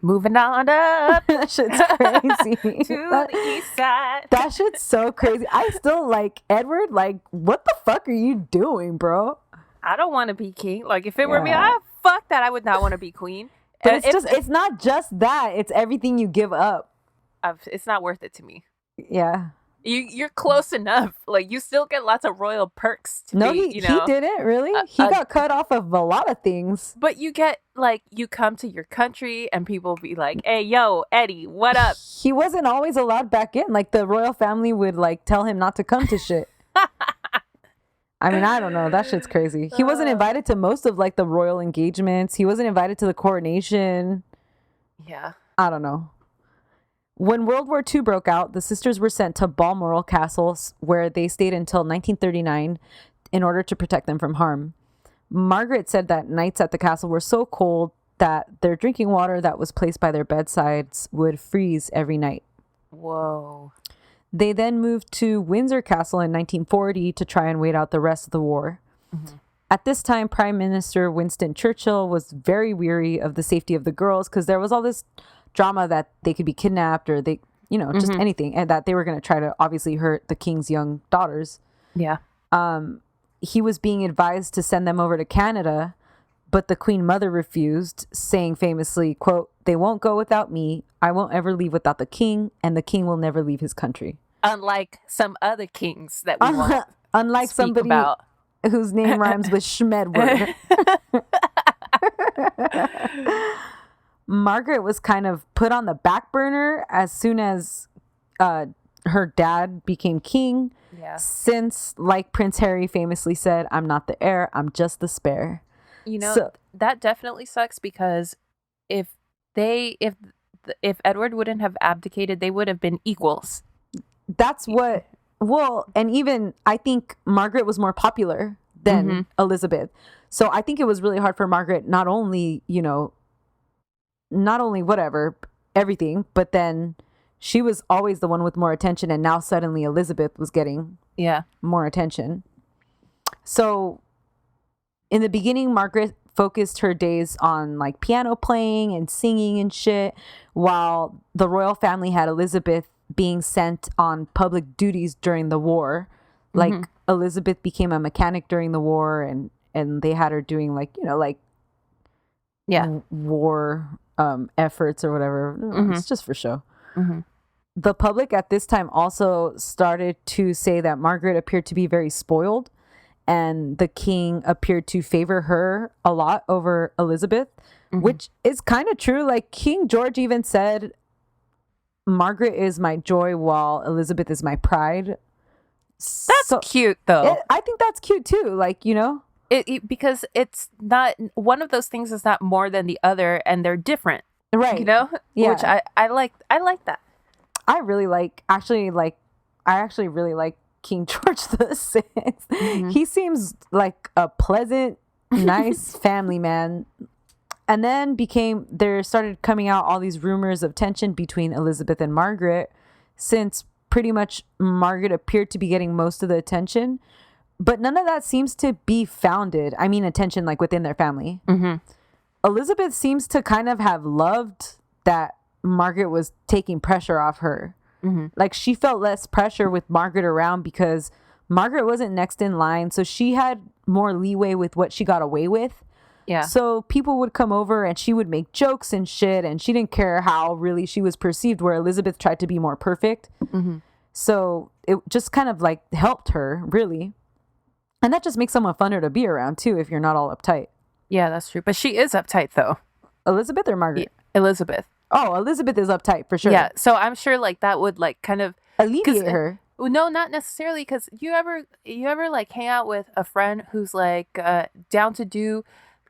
Speaker 1: Moving on up.
Speaker 3: That shit's crazy.
Speaker 1: To the east side.
Speaker 3: That shit's so crazy. I still like Edward. Like, what the fuck are you doing, bro?
Speaker 1: I don't want to be king. Like, if it were me, fuck that. I would not want to be queen.
Speaker 3: But it's not just that. It's everything you give up.
Speaker 1: It's not worth it to me.
Speaker 3: Yeah.
Speaker 1: You're close enough. Like, you still get lots of royal perks to
Speaker 3: No,
Speaker 1: be,
Speaker 3: he didn't really. He got cut off of a lot of things.
Speaker 1: But you get, like, you come to your country and people be like, hey, yo, Eddie, what up?
Speaker 3: He wasn't always allowed back in. Like, the royal family would, like, tell him not to come to shit. I mean, I don't know. That shit's crazy. He wasn't invited to most of, like, the royal engagements. He wasn't invited to the coronation.
Speaker 1: Yeah.
Speaker 3: I don't know. When World War II broke out, the sisters were sent to Balmoral Castle, where they stayed until 1939 in order to protect them from harm. Margaret said that nights at the castle were so cold that their drinking water that was placed by their bedsides would freeze every night.
Speaker 1: Whoa.
Speaker 3: They then moved to Windsor Castle in 1940 to try and wait out the rest of the war. Mm-hmm. At this time, Prime Minister Winston Churchill was very weary of the safety of the girls because there was all this drama that they could be kidnapped or they, just anything, and that they were going to try to obviously hurt the king's young daughters.
Speaker 1: Yeah.
Speaker 3: He was being advised to send them over to Canada, but the Queen Mother refused, saying famously, quote, "They won't go without me. I won't ever leave without the king, and the king will never leave his country."
Speaker 1: Unlike some other kings that we won't
Speaker 3: unlike
Speaker 1: speak
Speaker 3: somebody
Speaker 1: about.
Speaker 3: Whose name rhymes with Schmedward. Margaret was kind of put on the back burner as soon as her dad became king.
Speaker 1: Yeah.
Speaker 3: Since, like Prince Harry famously said, "I'm not the heir, I'm just the spare."
Speaker 1: That definitely sucks because if Edward wouldn't have abdicated, they would have been equals.
Speaker 3: That's what. Well, and even I think Margaret was more popular than Elizabeth. So I think it was really hard for Margaret, not only whatever, everything, but then she was always the one with more attention. And now suddenly Elizabeth was getting more attention. So in the beginning, Margaret focused her days on like piano playing and singing and shit, while the royal family had Elizabeth being sent on public duties during the war. Like Elizabeth became a mechanic during the war, and they had her doing war efforts or whatever. It's just for show. The public at this time also started to say that Margaret appeared to be very spoiled, and the king appeared to favor her a lot over Elizabeth, which is kind of true. Like King George even said, "Margaret is my joy while Elizabeth is my pride."
Speaker 1: That's cute, though.
Speaker 3: I think that's cute too. Like,
Speaker 1: because it's not, one of those things is not more than the other, and they're different,
Speaker 3: right?
Speaker 1: Yeah. Which I like that.
Speaker 3: I actually really like King George VI. He seems like a pleasant, nice family man. And then there started coming out all these rumors of tension between Elizabeth and Margaret, since pretty much Margaret appeared to be getting most of the attention, but none of that seems to be founded. I mean, attention like within their family. Elizabeth seems to kind of have loved that Margaret was taking pressure off her. Like she felt less pressure with Margaret around because Margaret wasn't next in line, so she had more leeway with what she got away with.
Speaker 1: Yeah.
Speaker 3: So people would come over and she would make jokes and shit, and she didn't care how really she was perceived, where Elizabeth tried to be more perfect. So it just kind of like helped her, really. And that just makes someone funner to be around too, if you're not all uptight.
Speaker 1: Yeah, that's true. But she is uptight, though.
Speaker 3: Elizabeth or Margaret?
Speaker 1: Elizabeth.
Speaker 3: Oh, Elizabeth is uptight for sure.
Speaker 1: Yeah, so I'm sure like that would like kind of
Speaker 3: alleviate her.
Speaker 1: No, not necessarily, because you ever like hang out with a friend who's like down to do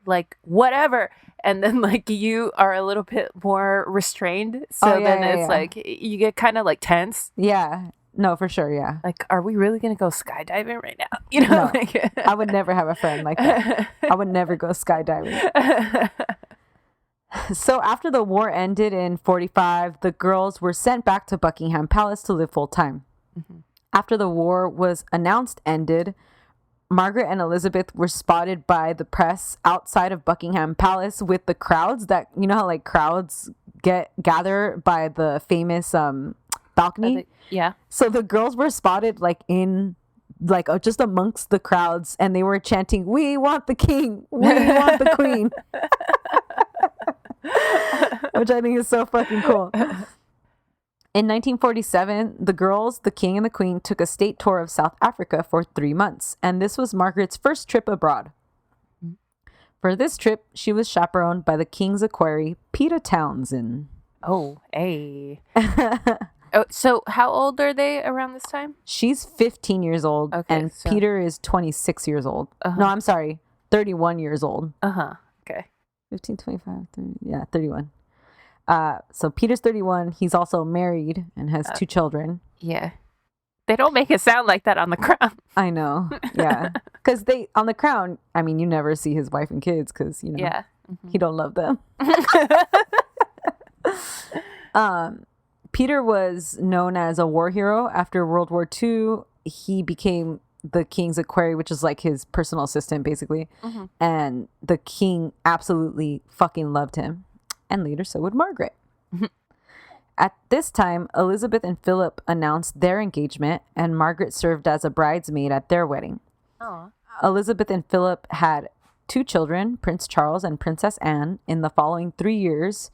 Speaker 1: like whatever, and then like you are a little bit more restrained, so it's like you get kind of like tense.
Speaker 3: Yeah, no, for sure. Yeah,
Speaker 1: like, are we really gonna go skydiving right now?
Speaker 3: No, like, I would never have a friend like that. I would never go skydiving. So after the war ended in 1945, the girls were sent back to Buckingham Palace to live full time. After the war was announced ended, Margaret and Elizabeth were spotted by the press outside of Buckingham Palace with the crowds that, how like crowds gather by the famous balcony.
Speaker 1: Yeah.
Speaker 3: So the girls were spotted like in like just amongst the crowds, and they were chanting, "We want the king, we want the queen," which I think is so fucking cool. In 1947, the girls, the king and the queen, took a state tour of South Africa for 3 months, and this was Margaret's first trip abroad. For this trip, she was chaperoned by the king's equerry, Peter Townsend.
Speaker 1: Oh, hey. Oh, so how old are they around this time?
Speaker 3: She's 15 years old, and Peter is 26 years old. No, I'm sorry, 31 years old.
Speaker 1: Okay.
Speaker 3: 15, 25, 30, yeah, 31. So Peter's 31. He's also married and has 2 children.
Speaker 1: Yeah. They don't make it sound like that on The Crown.
Speaker 3: I know. Yeah. Because on The Crown, I mean, you never see his wife and kids because, you know,
Speaker 1: yeah.
Speaker 3: He don't love them. Peter was known as a war hero. After World War II, he became the king's equerry, which is like his personal assistant, basically. And the king absolutely fucking loved him. And later, so would Margaret. At this time, Elizabeth and Philip announced their engagement, and Margaret served as a bridesmaid at their wedding.
Speaker 1: Aww.
Speaker 3: Elizabeth and Philip had 2 children, Prince Charles and Princess Anne, in the following 3 years,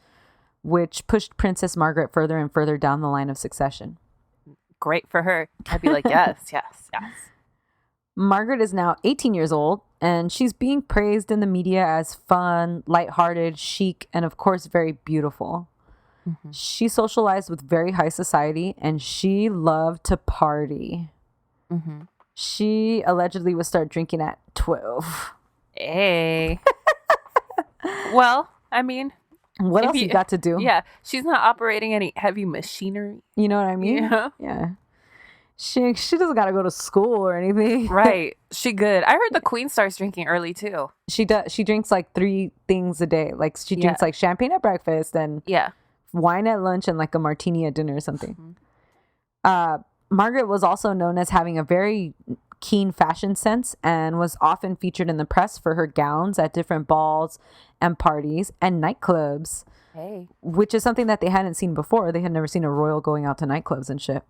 Speaker 3: which pushed Princess Margaret further and further down the line of succession.
Speaker 1: Great for her. I'd be like, yes, yes, yes.
Speaker 3: Margaret is now 18 years old, and she's being praised in the media as fun, lighthearted, chic, and of course, very beautiful. She socialized with very high society, and she loved to party. She allegedly would start drinking at 12.
Speaker 1: Hey. Well, I mean,
Speaker 3: what else you got to do?
Speaker 1: Yeah, she's not operating any heavy machinery.
Speaker 3: You know what I mean? Yeah. She doesn't got to go to school or anything.
Speaker 1: Right. She good. I heard the queen starts drinking early too.
Speaker 3: She does. She drinks like 3 things a day. Like she drinks like champagne at breakfast and wine at lunch and like a martini at dinner or something. Margaret was also known as having a very keen fashion sense and was often featured in the press for her gowns at different balls and parties and nightclubs.
Speaker 1: Hey.
Speaker 3: Which is something that they hadn't seen before. They had never seen a royal going out to nightclubs and shit.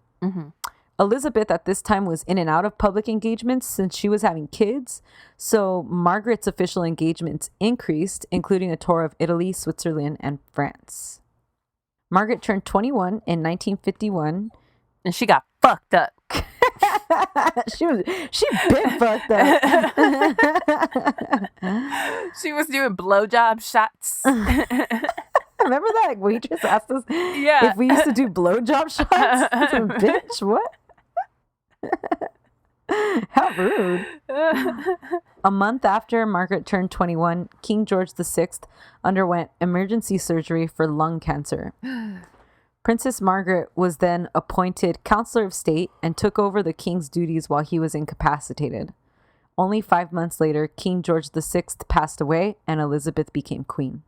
Speaker 3: Elizabeth at this time was in and out of public engagements since she was having kids. So Margaret's official engagements increased, including a tour of Italy, Switzerland, and France. Margaret turned 21 in 1951.
Speaker 1: And she got fucked up.
Speaker 3: she been fucked up.
Speaker 1: She was doing blowjob shots.
Speaker 3: Remember that waitress asked us if we used to do blowjob shots? Bitch, what? How rude. A month after Margaret turned 21, King George VI underwent emergency surgery for lung cancer. Princess Margaret was then appointed Counselor of State and took over the king's duties while he was incapacitated. Only 5 months later, King George VI passed away and Elizabeth became queen.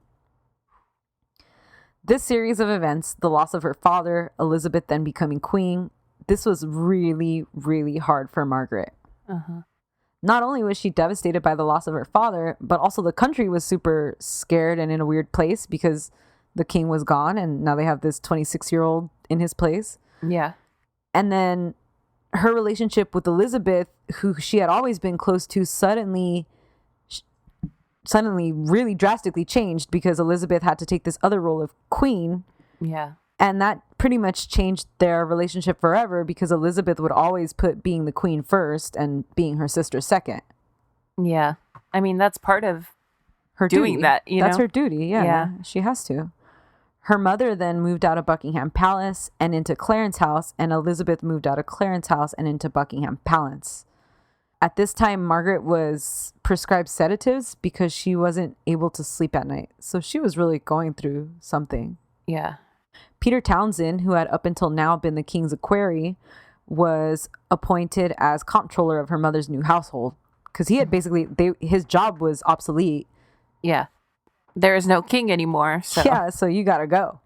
Speaker 3: This series of events, the loss of her father, Elizabeth then becoming queen, this was really, really hard for Margaret. Not only was she devastated by the loss of her father, but also the country was super scared and in a weird place because the king was gone and now they have this 26-year-old in his place.
Speaker 1: Yeah.
Speaker 3: And then her relationship with Elizabeth, who she had always been close to, suddenly really drastically changed because Elizabeth had to take this other role of queen.
Speaker 1: Yeah.
Speaker 3: And that pretty much changed their relationship forever because Elizabeth would always put being the queen first and being her sister second.
Speaker 1: Yeah. I mean, that's part of
Speaker 3: her
Speaker 1: doing
Speaker 3: duty.
Speaker 1: that, you know?
Speaker 3: That's her duty, yeah. She has to. Her mother then moved out of Buckingham Palace and into Clarence House, and Elizabeth moved out of Clarence House and into Buckingham Palace. At this time, Margaret was prescribed sedatives because she wasn't able to sleep at night. So she was really going through something.
Speaker 1: Yeah.
Speaker 3: Peter Townsend, who had up until now been the king's equerry, was appointed as comptroller of her mother's new household because he had basically, his job was obsolete.
Speaker 1: Yeah. There is no king anymore. So.
Speaker 3: Yeah, so you gotta go.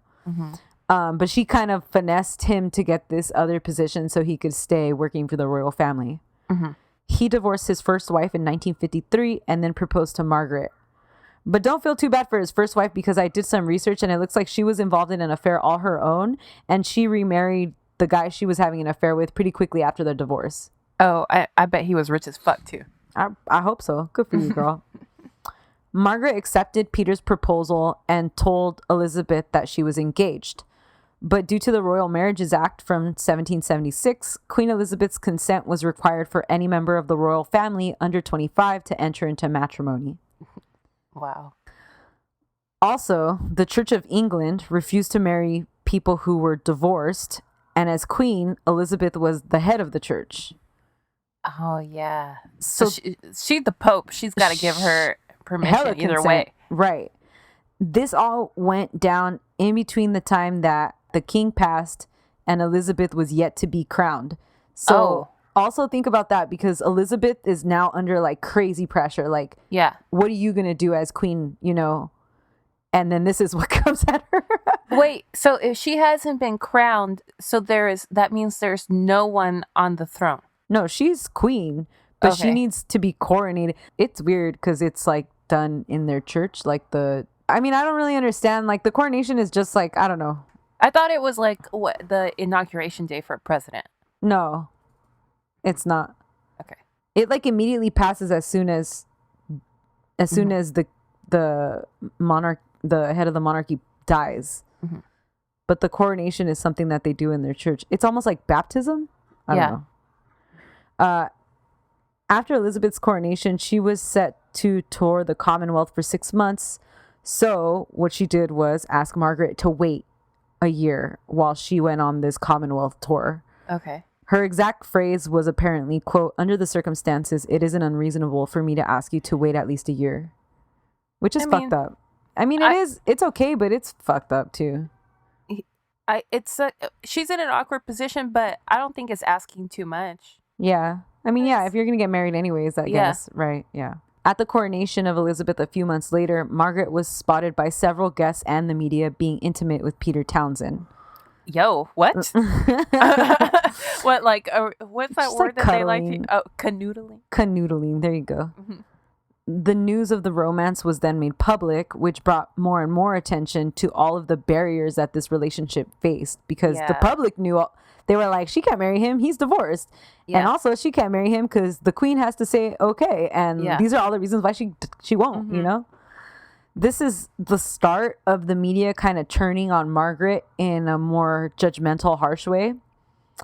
Speaker 3: But she kind of finessed him to get this other position so he could stay working for the royal family. He divorced his first wife in 1953 and then proposed to Margaret. But don't feel too bad for his first wife because I did some research and it looks like she was involved in an affair all her own and she remarried the guy she was having an affair with pretty quickly after the divorce.
Speaker 1: Oh, I bet he was rich as fuck too.
Speaker 3: I hope so. Good for you, girl. Margaret accepted Peter's proposal and told Elizabeth that she was engaged. But due to the Royal Marriages Act from 1776, Queen Elizabeth's consent was required for any member of the royal family under 25 to enter into matrimony.
Speaker 1: Wow.
Speaker 3: Also, the Church of England refused to marry people who were divorced, and as queen, Elizabeth was the head of the church.
Speaker 1: Oh, yeah. So she's the Pope. She's got to give her permission either way.
Speaker 3: Right. This all went down in between the time that the king passed and Elizabeth was yet to be crowned. So also think about that, because Elizabeth is now under like crazy pressure. Like,
Speaker 1: yeah,
Speaker 3: what are you going to do as queen, you know? And then this is what comes at her.
Speaker 1: Wait, so if she hasn't been crowned, so that means there's no one on the throne.
Speaker 3: No, she's queen, but she needs to be coronated. It's weird because it's like done in their church. Like I don't really understand. Like the coronation is just like, I don't know.
Speaker 1: I thought it was like the inauguration day for a president.
Speaker 3: No, it's not.
Speaker 1: Okay.
Speaker 3: It like immediately passes as soon as the monarch, the head of the monarchy dies. Mm-hmm. But the coronation is something that they do in their church. It's almost like baptism. I don't know. After Elizabeth's coronation, she was set to tour the Commonwealth for 6 months. So what she did was ask Margaret to wait a year while she went on this Commonwealth tour.
Speaker 1: Okay.
Speaker 3: Her exact phrase was apparently, quote, "Under the circumstances, it isn't unreasonable for me to ask you to wait at least a year." Which is fucked up. I mean, it's okay, but it's fucked up too.
Speaker 1: She's in an awkward position, but I don't think it's asking too much.
Speaker 3: Yeah. I mean, if you're going to get married anyways, I guess. Right. Yeah. At the coronation of Elizabeth a few months later, Margaret was spotted by several guests and the media being intimate with Peter Townsend.
Speaker 1: Yo, what? What, like, what's that
Speaker 3: just
Speaker 1: word
Speaker 3: like
Speaker 1: that
Speaker 3: cuddling.
Speaker 1: they like to... Oh, canoodling.
Speaker 3: Canoodling. There you go.
Speaker 1: Mm-hmm.
Speaker 3: The news of the romance was then made public, which brought more and more attention to all of the barriers that this relationship faced, because the public knew. They were like, she can't marry him, he's divorced. Yeah. And also she can't marry him because the queen has to say okay, and these are all the reasons why she won't. You know, this is the start of the media kind of turning on Margaret in a more judgmental, harsh way.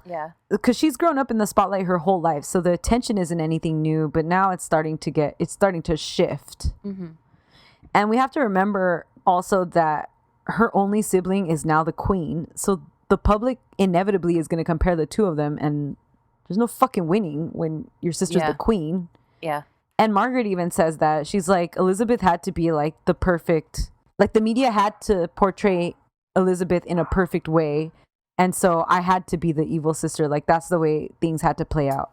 Speaker 3: Yeah, because she's grown up in the spotlight her whole life, so the attention isn't anything new, but now it's starting to shift. And we have to remember also that her only sibling is now the queen, so the public inevitably is going to compare the two of them, and there's no fucking winning when your sister's the queen. Yeah. And Margaret even says that. She's like, Elizabeth had to be like the perfect, like the media had to portray Elizabeth in a perfect way, and so I had to be the evil sister. Like that's the way things had to play out.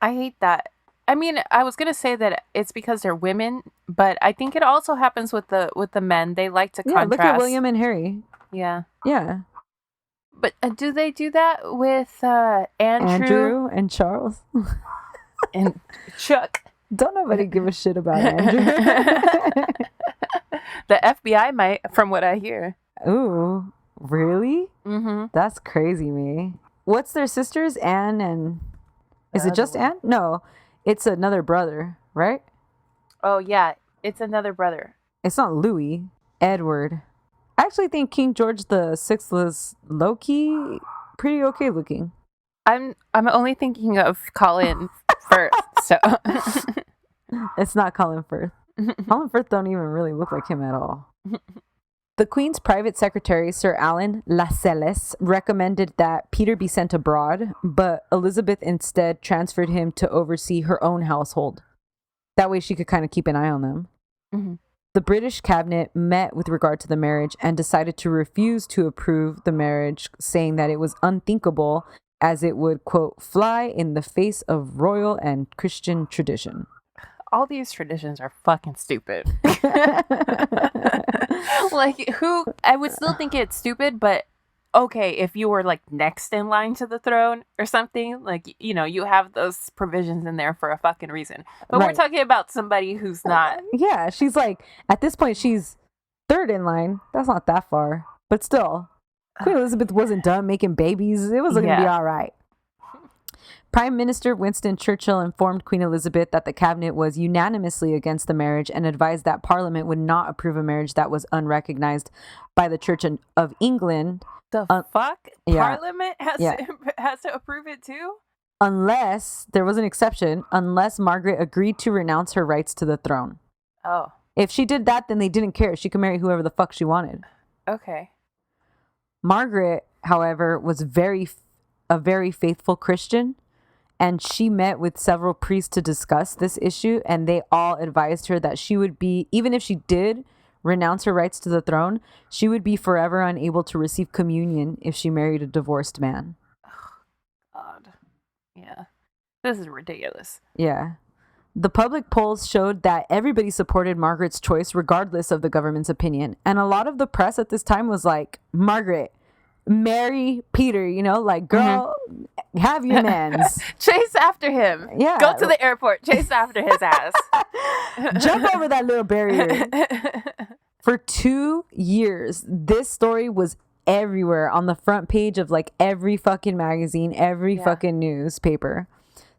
Speaker 1: I hate that. I mean, I was gonna say that it's because they're women, but I think it also happens with the men. They like to contrast.
Speaker 3: Look at William and Harry.
Speaker 1: Yeah.
Speaker 3: Yeah.
Speaker 1: But do they do that with
Speaker 3: Andrew and Charles
Speaker 1: and Chuck?
Speaker 3: Don't nobody give a shit about Andrew.
Speaker 1: The FBI might, from what I hear.
Speaker 3: Ooh, really?
Speaker 1: Mm-hmm.
Speaker 3: That's crazy, me. What's their sisters? Anne and... Is it just Anne? No, it's another brother, right?
Speaker 1: Oh, yeah. It's another brother.
Speaker 3: It's not Louis. Edward. I actually think King George VI was low-key pretty okay looking.
Speaker 1: I'm only thinking of Colin Firth, so...
Speaker 3: It's not Colin Firth. Colin Firth don't even really look like him at all. The Queen's private secretary, Sir Alan Lascelles, recommended that Peter be sent abroad, but Elizabeth instead transferred him to oversee her own household. That way she could kind of keep an eye on them. Mm-hmm. The British cabinet met with regard to the marriage and decided to refuse to approve the marriage, saying that it was unthinkable as it would, quote, fly in the face of royal and Christian tradition.
Speaker 1: All these traditions are fucking stupid. Like, I would still think it's stupid, but okay, if you were like next in line to the throne or something, like, you know, you have those provisions in there for a fucking reason. But we're talking about somebody who's not.
Speaker 3: Yeah, she's like, at this point, she's third in line. That's not that far. But still, Queen Elizabeth wasn't done making babies. It was going to be all right. Prime Minister Winston Churchill informed Queen Elizabeth that the cabinet was unanimously against the marriage and advised that Parliament would not approve a marriage that was unrecognized by the Church of England.
Speaker 1: The fuck?
Speaker 3: yeah.
Speaker 1: Parliament has to approve it too?
Speaker 3: Unless, there was an exception, unless Margaret agreed to renounce her rights to the throne.
Speaker 1: Oh.
Speaker 3: If she did that, then they didn't care. She could marry whoever the fuck she wanted.
Speaker 1: Okay.
Speaker 3: Margaret, however, was a very faithful Christian, and she met with several priests to discuss this issue, and they all advised her that she would be, even if she did renounce her rights to the throne, she would be forever unable to receive communion if she married a divorced man.
Speaker 1: God. Yeah. This is ridiculous.
Speaker 3: Yeah. The public polls showed that everybody supported Margaret's choice regardless of the government's opinion. And a lot of the press at this time was like, Margaret, marry Peter, you know, like, girl, have your mans.
Speaker 1: Chase after him.
Speaker 3: Yeah.
Speaker 1: Go to the airport. Chase after his ass.
Speaker 3: Jump over that little barrier. For 2 years, this story was everywhere on the front page of like every fucking magazine, every fucking newspaper.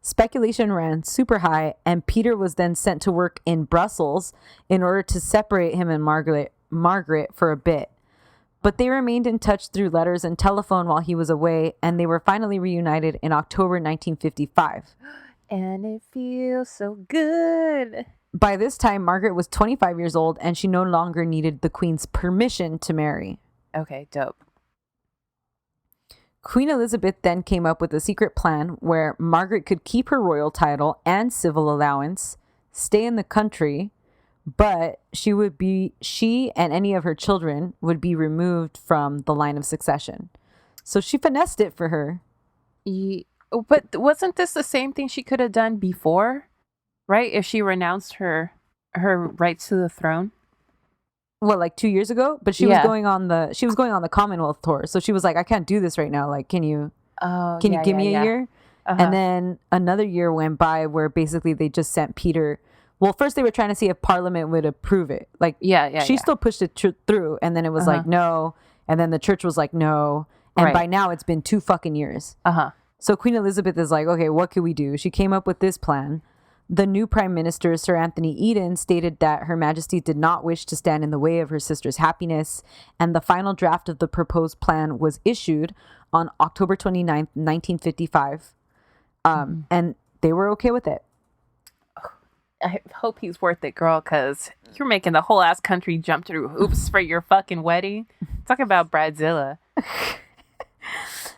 Speaker 3: Speculation ran super high, and Peter was then sent to work in Brussels in order to separate him and Margaret for a bit. But they remained in touch through letters and telephone while he was away, and they were finally reunited in October 1955.
Speaker 1: And it feels so good.
Speaker 3: By this time, Margaret was 25 years old, and she no longer needed the Queen's permission to marry.
Speaker 1: Okay, dope.
Speaker 3: Queen Elizabeth then came up with a secret plan where Margaret could keep her royal title and civil allowance, stay in the country, but she and any of her children would be removed from the line of succession. So she finessed it for her.
Speaker 1: But wasn't this the same thing she could have done before? Right? If she renounced her rights to the throne?
Speaker 3: Well, like 2 years ago, but she was going on the Commonwealth tour. So she was like, I can't do this right now. Like, can you give me a year? And then another year went by where basically they just sent Peter. Well, first they were trying to see if Parliament would approve it. Like, she still pushed it through, and then it was like, no. And then the church was like, no. And by now it's been 2 fucking years. So Queen Elizabeth is like, okay, what can we do? She came up with this plan. The new Prime Minister, Sir Anthony Eden, stated that Her Majesty did not wish to stand in the way of her sister's happiness, and the final draft of the proposed plan was issued on October 29th, 1955. And they were okay with it.
Speaker 1: I hope he's worth it, girl, because you're making the whole ass country jump through hoops for your fucking wedding. Talk about Bridezilla.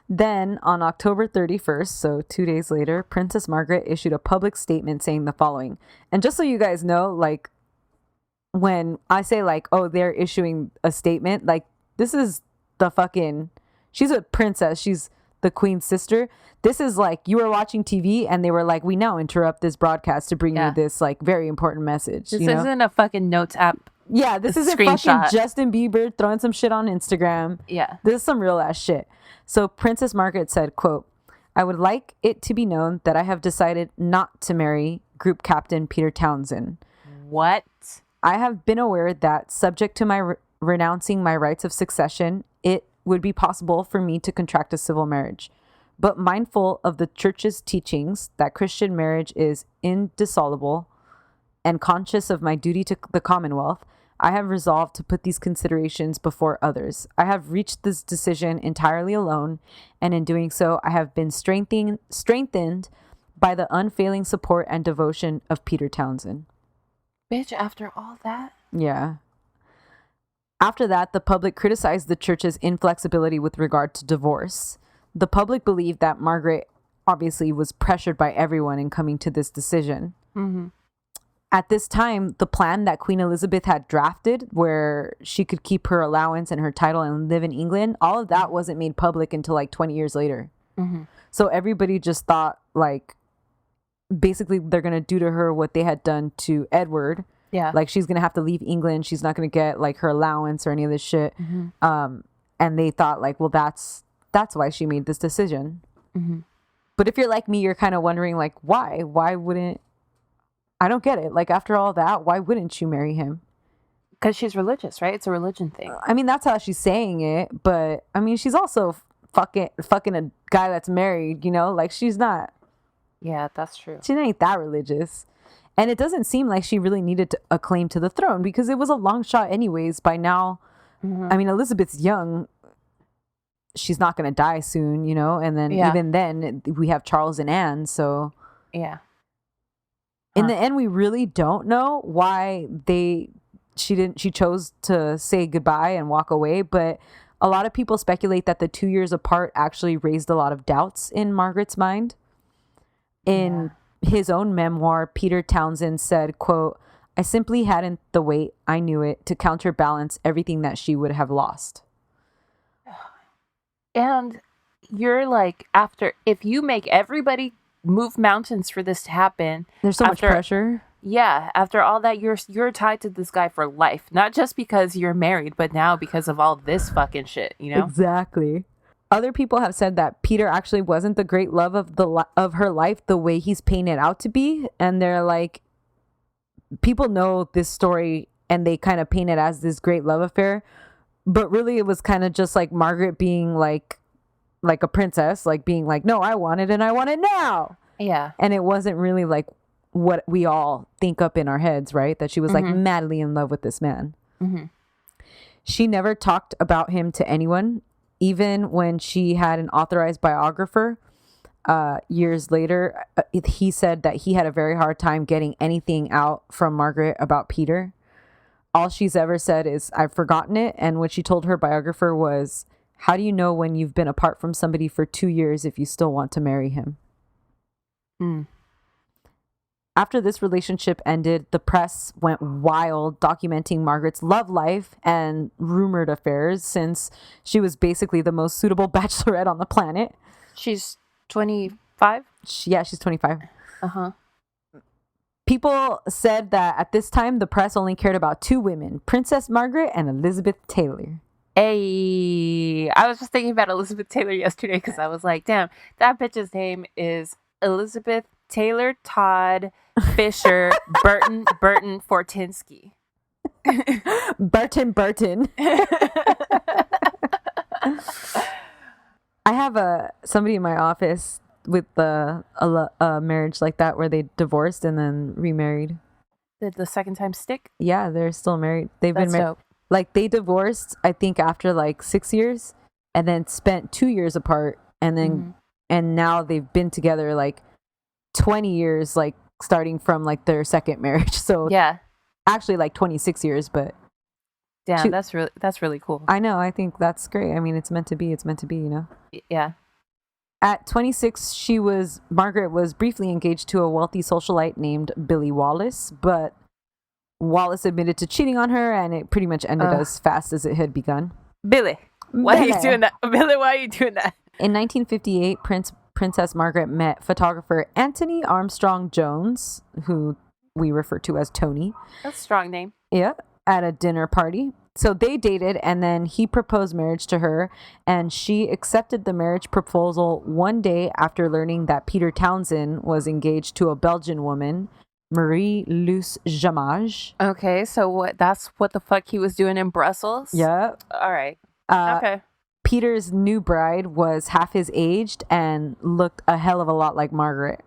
Speaker 3: Then, on October 31st, so 2 days later, Princess Margaret issued a public statement saying the following. And just so you guys know, like, when I say, like, oh, they're issuing a statement, like, this is the fucking... She's a princess. She's the queen's sister. This is like, you were watching TV, and they were like, we now interrupt this broadcast to bring you this, like, very important message.
Speaker 1: This isn't a fucking notes app.
Speaker 3: Yeah, this isn't fucking Justin Bieber throwing some shit on Instagram.
Speaker 1: Yeah.
Speaker 3: This is some real ass shit. So Princess Margaret said, quote, I would like it to be known that I have decided not to marry Group Captain Peter Townsend.
Speaker 1: What?
Speaker 3: I have been aware that, subject to my renouncing my rights of succession, it would be possible for me to contract a civil marriage. But mindful of the church's teachings that Christian marriage is indissoluble and conscious of my duty to the Commonwealth, I have resolved to put these considerations before others. I have reached this decision entirely alone, and in doing so, I have been strengthened by the unfailing support and devotion of Peter Townsend.
Speaker 1: Bitch, after all that?
Speaker 3: Yeah. After that, the public criticized the church's inflexibility with regard to divorce. The public believed that Margaret obviously was pressured by everyone in coming to this decision.
Speaker 1: Mm-hmm.
Speaker 3: At this time, the plan that Queen Elizabeth had drafted, where she could keep her allowance and her title and live in England, all of that wasn't made public until like 20 years later.
Speaker 1: Mm-hmm.
Speaker 3: So everybody just thought, like, basically they're going to do to her what they had done to Edward.
Speaker 1: Yeah.
Speaker 3: Like, she's going to have to leave England. She's not going to get, like, her allowance or any of this shit.
Speaker 1: Mm-hmm.
Speaker 3: And they thought, like, well, that's why she made this decision.
Speaker 1: Mm-hmm.
Speaker 3: But if you're like me, you're kind of wondering, like, why? Why wouldn't... I don't get it. Like, after all that, why wouldn't you marry him?
Speaker 1: Because she's religious, right? It's a religion thing.
Speaker 3: I mean, that's how she's saying it. But, I mean, she's also fucking a guy that's married, you know? Like, she's not...
Speaker 1: Yeah, that's true.
Speaker 3: She ain't that religious. And it doesn't seem like she really needed a claim to the throne because it was a long shot anyways. By now, I mean, Elizabeth's young. She's not going to die soon, you know? And then even then, we have Charles and Anne, so...
Speaker 1: Yeah.
Speaker 3: In the end, we really don't know why she chose to say goodbye and walk away, but a lot of people speculate that the 2 years apart actually raised a lot of doubts in Margaret's mind. In his own memoir, Peter Townsend said, quote, "I simply hadn't the weight, I knew it, to counterbalance everything that she would have lost."
Speaker 1: And you're like, if you make everybody move mountains for this to happen,
Speaker 3: there's so much pressure.
Speaker 1: Yeah, after all that, you're tied to this guy for life, not just because you're married, but now because of all this fucking shit, you know?
Speaker 3: Exactly. Other people have said that Peter actually wasn't the great love of her life the way he's painted out to be, and they're like, people know this story and they kind of paint it as this great love affair. But really, it was kind of just like Margaret being like a princess, like being like, no, I want it and I want it now.
Speaker 1: Yeah.
Speaker 3: And it wasn't really like what we all think up in our heads, right? That she was like madly in love with this man. She never talked about him to anyone, even when she had an authorized biographer. Years later, he said that he had a very hard time getting anything out from Margaret about Peter. All she's ever said is, "I've forgotten it." And what she told her biographer was, "How do you know when you've been apart from somebody for 2 years if you still want to marry him?" After this relationship ended, the press went wild documenting Margaret's love life and rumored affairs, since she was basically the most suitable bachelorette on the planet.
Speaker 1: She's 25?
Speaker 3: Yeah, she's 25. People said that at this time, the press only cared about 2 women, Princess Margaret and Elizabeth Taylor.
Speaker 1: Hey, I was just thinking about Elizabeth Taylor yesterday because I was like, damn, that bitch's name is Elizabeth Taylor Todd Fisher Burton Fortinsky.
Speaker 3: Burton. I have somebody in my office with a marriage like that where they divorced and then remarried.
Speaker 1: Did the second time stick?
Speaker 3: Yeah, they're still married. They've been married.
Speaker 1: Dope.
Speaker 3: Like, they divorced, I think, after like 6 years, and then spent 2 years apart, and then and now they've been together like 20 years, like starting from like their second marriage. So
Speaker 1: yeah,
Speaker 3: actually like 26 years, but
Speaker 1: damn, that's really cool.
Speaker 3: I know. I think that's great. I mean, it's meant to be. It's meant to be, you know.
Speaker 1: Yeah.
Speaker 3: At 26, Margaret was briefly engaged to a wealthy socialite named Billy Wallace, but Wallace admitted to cheating on her, and it pretty much ended as fast as it had begun.
Speaker 1: Billy, why are you doing that? Billy, why are you doing that?
Speaker 3: In 1958, Princess Margaret met photographer Anthony Armstrong Jones, who we refer to as Tony.
Speaker 1: That's a strong name.
Speaker 3: Yeah, at a dinner party. So they dated, and then he proposed marriage to her, and she accepted the marriage proposal one day after learning that Peter Townsend was engaged to a Belgian woman, Marie-Luce Jamage.
Speaker 1: Okay, so that's what the fuck he was doing in Brussels?
Speaker 3: Yeah.
Speaker 1: All right. Okay.
Speaker 3: Peter's new bride was half his age and looked a hell of a lot like Margaret.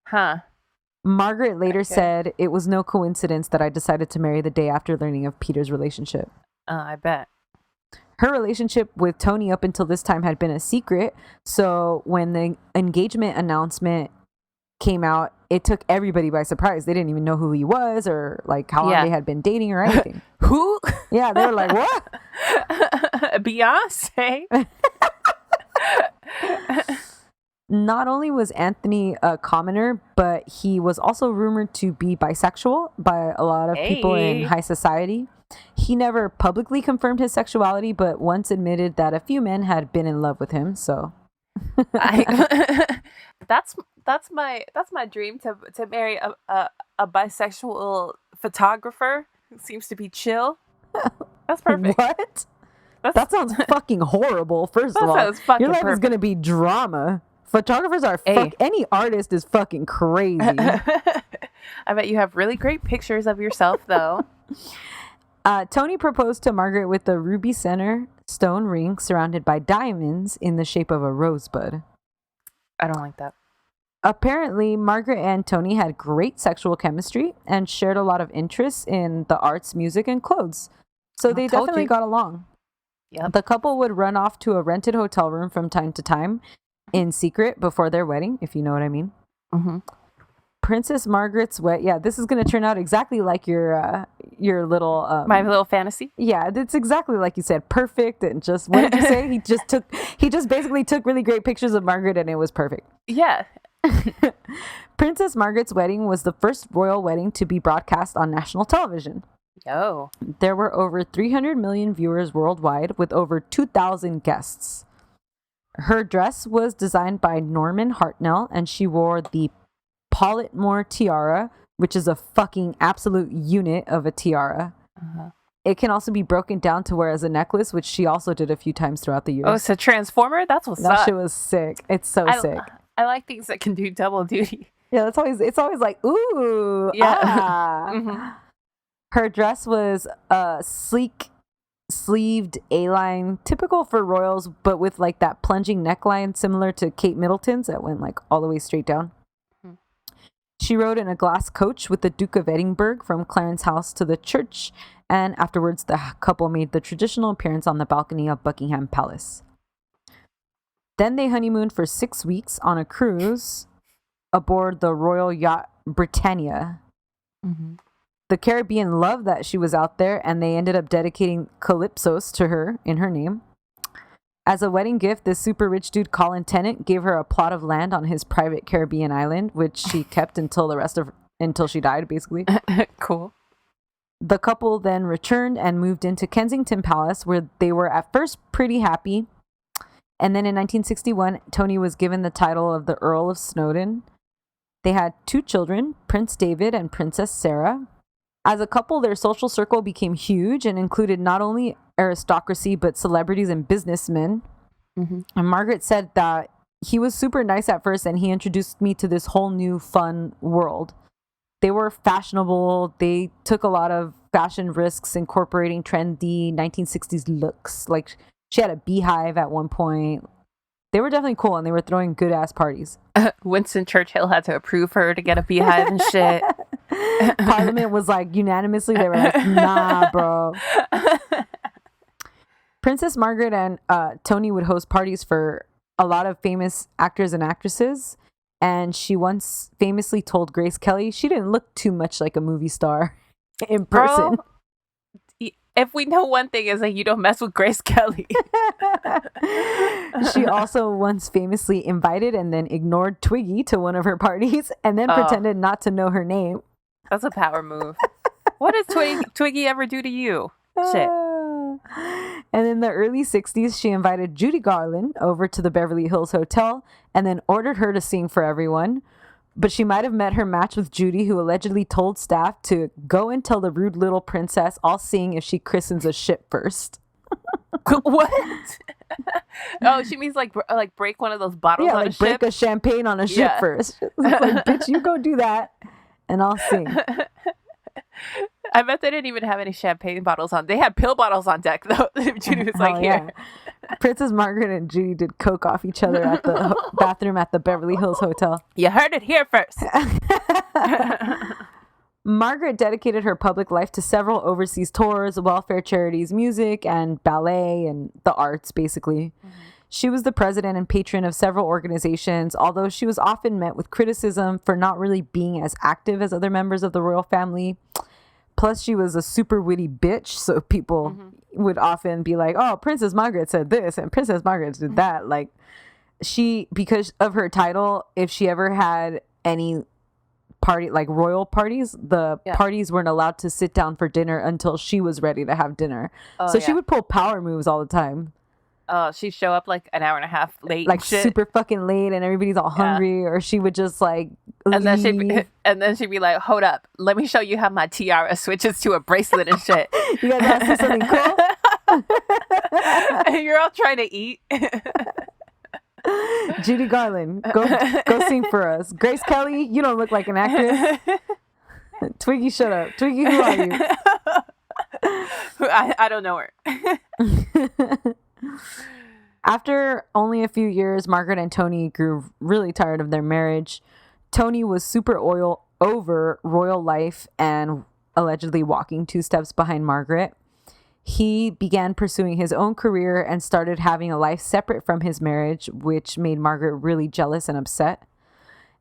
Speaker 1: Huh.
Speaker 3: Margaret later said, "It was no coincidence that I decided to marry the day after learning of Peter's relationship."
Speaker 1: I bet.
Speaker 3: Her relationship with Tony up until this time had been a secret. So when the engagement announcement came out, it took everybody by surprise. They didn't even know who he was or like how long they had been dating or anything.
Speaker 1: Who?
Speaker 3: Yeah, they were like, what?
Speaker 1: Beyonce.
Speaker 3: Not only was Anthony a commoner, but he was also rumored to be bisexual by a lot of people in high society. He never publicly confirmed his sexuality, but once admitted that a few men had been in love with him. So
Speaker 1: that's my dream, to marry a bisexual photographer who seems to be chill. That's perfect.
Speaker 3: What? That sounds fucking horrible. First of all, your life is gonna be drama. Photographers are any artist is fucking crazy.
Speaker 1: I bet you have really great pictures of yourself, though.
Speaker 3: Tony proposed to Margaret with a ruby center stone ring surrounded by diamonds in the shape of a rosebud.
Speaker 1: I don't like that.
Speaker 3: Apparently, Margaret and Tony had great sexual chemistry and shared a lot of interests in the arts, music, and clothes. So they definitely got along.
Speaker 1: Yep.
Speaker 3: The couple would run off to a rented hotel room from time to time in secret before their wedding, if you know what I mean.
Speaker 1: Mm-hmm.
Speaker 3: Princess Margaret's this is going to turn out exactly like your little
Speaker 1: my little fantasy.
Speaker 3: Yeah, it's exactly like you said, perfect. And just, what did you say? He just basically took really great pictures of Margaret, and it was perfect.
Speaker 1: Yeah.
Speaker 3: Princess Margaret's wedding was the first royal wedding to be broadcast on national television.
Speaker 1: Oh.
Speaker 3: There were over 300 million viewers worldwide, with over 2,000 guests. Her dress was designed by Norman Hartnell, and she wore the Politmore tiara, which is a fucking absolute unit of a tiara.
Speaker 1: Uh-huh.
Speaker 3: It can also be broken down to wear as a necklace, which she also did a few times throughout the years.
Speaker 1: Oh, it's a transformer? That's what's up.
Speaker 3: That shit was sick. It's so sick.
Speaker 1: I like things that can do double duty.
Speaker 3: Yeah, it's always like, ooh,
Speaker 1: yeah.
Speaker 3: Mm-hmm. Her dress was sleek, sleeved A-line, typical for royals, but with like that plunging neckline similar to Kate Middleton's that went like all the way straight down. She rode in a glass coach with the Duke of Edinburgh from Clarence House to the church, and afterwards the couple made the traditional appearance on the balcony of Buckingham Palace. Then they honeymooned for 6 weeks on a cruise aboard the royal yacht Britannia.
Speaker 1: Mm-hmm.
Speaker 3: The Caribbean loved that she was out there, and they ended up dedicating Calypsos to her in her name. As a wedding gift, this super rich dude, Colin Tennant, gave her a plot of land on his private Caribbean island, which she kept until she died, basically.
Speaker 1: Cool.
Speaker 3: The couple then returned and moved into Kensington Palace, where they were at first pretty happy. And then in 1961, Tony was given the title of the Earl of Snowdon. They had 2 children, Prince David and Princess Sarah. As a couple, their social circle became huge and included not only aristocracy, but celebrities and businessmen.
Speaker 1: Mm-hmm.
Speaker 3: And Margaret said that he was super nice at first, and he introduced me to this whole new fun world. They were fashionable. They took a lot of fashion risks, incorporating trendy 1960s looks. Like, she had a beehive at one point. They were definitely cool, and they were throwing good-ass parties.
Speaker 1: Winston Churchill had to approve her to get a beehive and shit.
Speaker 3: Parliament was like, unanimously, they were like, nah, bro. Princess Margaret and Tony would host parties for a lot of famous actors and actresses. And she once famously told Grace Kelly she didn't look too much like a movie star in person.
Speaker 1: Bro, if we know one thing is that you don't mess with Grace Kelly.
Speaker 3: She also once famously invited and then ignored Twiggy to one of her parties and then pretended not to know her name.
Speaker 1: That's a power move. What does Twiggy ever do to you? Shit.
Speaker 3: And in the early 60s, she invited Judy Garland over to the Beverly Hills Hotel and then ordered her to sing for everyone. But she might have met her match with Judy, who allegedly told staff to go and tell the rude little princess I'll sing if she christens a ship first.
Speaker 1: What? Oh, she means like break one of those bottles on a ship?
Speaker 3: break a champagne on a ship first. Like, bitch, you go do that and I'll sing.
Speaker 1: I bet they didn't even have any champagne bottles on. They had pill bottles on deck, though. Judy was like, here.
Speaker 3: Yeah. Princess Margaret and Judy did coke off each other at the bathroom at the Beverly Hills Hotel.
Speaker 1: You heard it here first.
Speaker 3: Margaret dedicated her public life to several overseas tours, welfare charities, music, and ballet, and the arts, basically. Mm-hmm. She was the president and patron of several organizations, although she was often met with criticism for not really being as active as other members of the royal family. Plus, she was a super witty bitch, so people would often be like, oh, Princess Margaret said this, and Princess Margaret did that. Like, she, because of her title, if she ever had any party, like royal parties, the parties weren't allowed to sit down for dinner until she was ready to have dinner. She would pull power moves all the time.
Speaker 1: She'd show up like an hour and a half late,
Speaker 3: like super fucking late, and everybody's all hungry, or she would just like
Speaker 1: and then she'd be like, hold up, let me show you how my tiara switches to a bracelet and shit.
Speaker 3: You guys want to see something cool?
Speaker 1: And you're all trying to eat.
Speaker 3: Judy Garland, go sing for us. Grace Kelly, you don't look like an actress. Twiggy, shut up. Twiggy, who are you?
Speaker 1: I don't know her.
Speaker 3: After only a few years, Margaret and Tony grew really tired of their marriage. Tony was over royal life and allegedly walking 2 steps behind Margaret. He began pursuing his own career and started having a life separate from his marriage, which made Margaret really jealous and upset.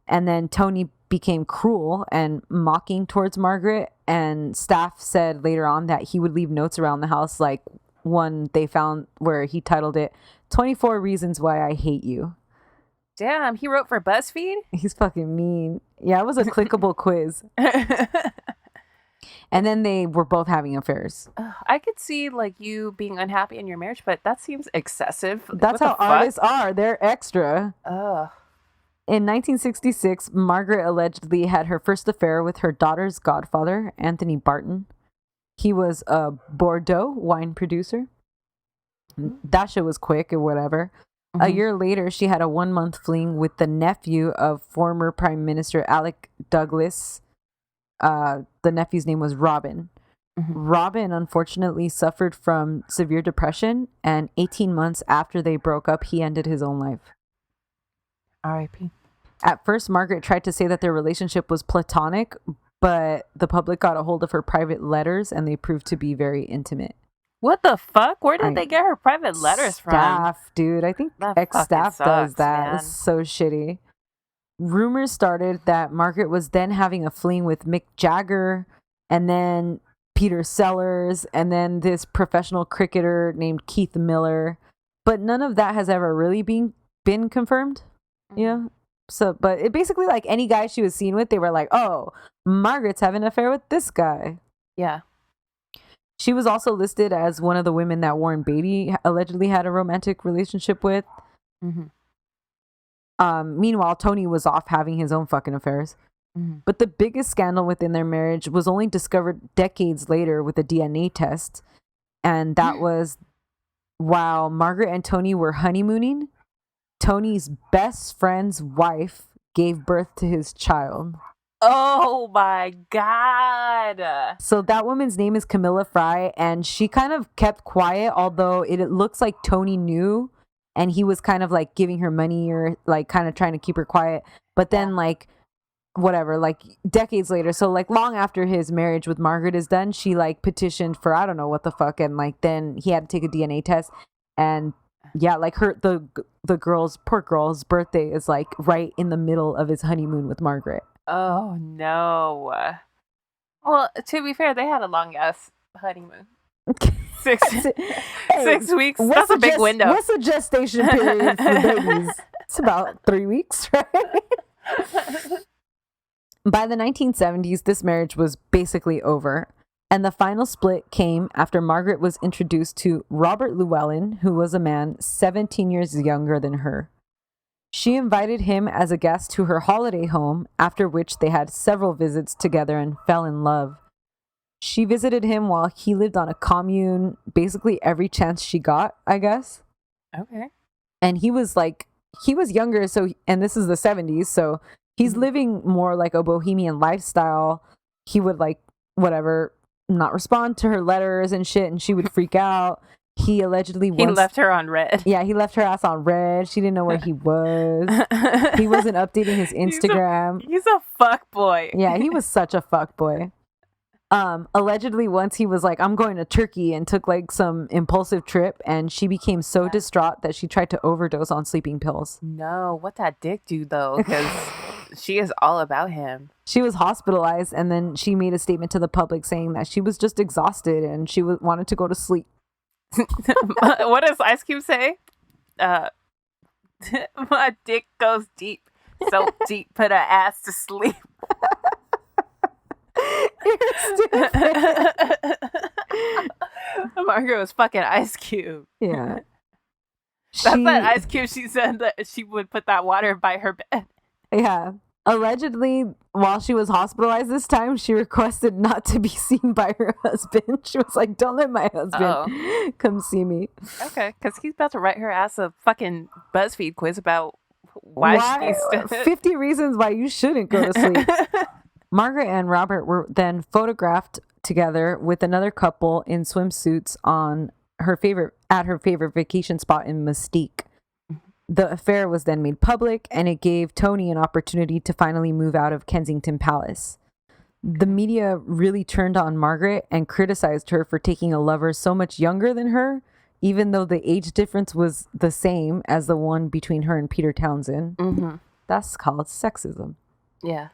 Speaker 3: And then Tony became cruel and mocking towards Margaret. And Stef said later on that he would leave notes around the house, like one they found where he titled it 24 Reasons Why I Hate You.
Speaker 1: Damn, he wrote for BuzzFeed?
Speaker 3: He's fucking mean. Yeah, it was a clickable quiz. And then they were both having affairs.
Speaker 1: I could see like you being unhappy in your marriage, but that seems excessive.
Speaker 3: That's how artists are. They're extra.
Speaker 1: Ugh.
Speaker 3: In 1966, Margaret allegedly had her first affair with her daughter's godfather, Anthony Barton. He was a Bordeaux wine producer. That shit was quick or whatever. A year later, she had a 1-month fling with the nephew of former Prime Minister Alec Douglas. The nephew's name was Robin. Robin, unfortunately, suffered from severe depression, and 18 months after they broke up, he ended his own life.
Speaker 1: R.I.P.
Speaker 3: At first, Margaret tried to say that their relationship was platonic, but the public got a hold of her private letters, and they proved to be very intimate.
Speaker 1: What the fuck? Where did they get her private letters from?
Speaker 3: Stef, dude. I think ex-Stef does that.
Speaker 1: Man.
Speaker 3: It's so shitty. Rumors started that Margaret was then having a fling with Mick Jagger, and then Peter Sellers, and then this professional cricketer named Keith Miller. But none of that has ever really been confirmed. You know? So, but it basically, like, any guy she was seen with, they were like, oh, Margaret's having an affair with this guy.
Speaker 1: Yeah.
Speaker 3: She was also listed as one of the women that Warren Beatty allegedly had a romantic relationship with. Meanwhile, Tony was off having his own fucking affairs. But the biggest scandal within their marriage was only discovered decades later with a DNA test. And that was while Margaret and Tony were honeymooning, Tony's best friend's wife gave birth to his child.
Speaker 1: Oh my God.
Speaker 3: So that woman's name is Camilla Fry, and she kind of kept quiet, although it looks like Tony knew, and he was kind of like giving her money or like kind of trying to keep her quiet. But then like whatever, like decades later, so like long after his marriage with Margaret is done, she like petitioned for I don't know what the fuck, and like then he had to take a DNA test, and yeah, like the poor girl's birthday is like right in the middle of his honeymoon with Margaret.
Speaker 1: Oh no. Well, to be fair, they had a long ass honeymoon. 6 weeks. That's a big window.
Speaker 3: What's the gestation period for babies? It's about 3 weeks, right? By the 1970s, this marriage was basically over. And the final split came after Margaret was introduced to Robert Llewellyn, who was a man 17 years younger than her. She invited him as a guest to her holiday home, after which they had several visits together and fell in love. She visited him while he lived on a commune, basically every chance she got, I guess.
Speaker 1: Okay.
Speaker 3: And he was younger, and this is the 70s, so he's living more like a bohemian lifestyle. He would like, whatever, not respond to her letters and shit, and she would freak out. He allegedly
Speaker 1: He left her on red.
Speaker 3: Yeah, he left her ass on red. She didn't know where he was. He wasn't updating his Instagram.
Speaker 1: He's a fuck boy.
Speaker 3: Yeah, he was such a fuck boy. Allegedly once he was like, I'm going to Turkey, and took like some impulsive trip, and she became so distraught that she tried to overdose on sleeping pills.
Speaker 1: No, what that dick do though? Because she is all about him.
Speaker 3: She was hospitalized, and then she made a statement to the public saying that she was just exhausted and she wanted to go to sleep.
Speaker 1: What does Ice Cube say? My dick goes deep. So deep, put her ass to sleep.
Speaker 3: You're stupid.
Speaker 1: Margaret was fucking Ice Cube.
Speaker 3: Yeah.
Speaker 1: That's that Ice Cube. She said that she would put that water by her bed.
Speaker 3: Yeah. Allegedly, while she was hospitalized this time, she requested not to be seen by her husband. She was like, don't let my husband come see me.
Speaker 1: Okay, because he's about to write her ass a fucking BuzzFeed quiz about why she's...
Speaker 3: 50 reasons why you shouldn't go to sleep. Margaret and Robert were then photographed together with another couple in swimsuits at her favorite vacation spot in Mystique. The affair was then made public, and it gave Tony an opportunity to finally move out of Kensington Palace. The media really turned on Margaret and criticized her for taking a lover so much younger than her, even though the age difference was the same as the one between her and Peter Townsend.
Speaker 1: Mm-hmm.
Speaker 3: That's called sexism.
Speaker 1: Yeah.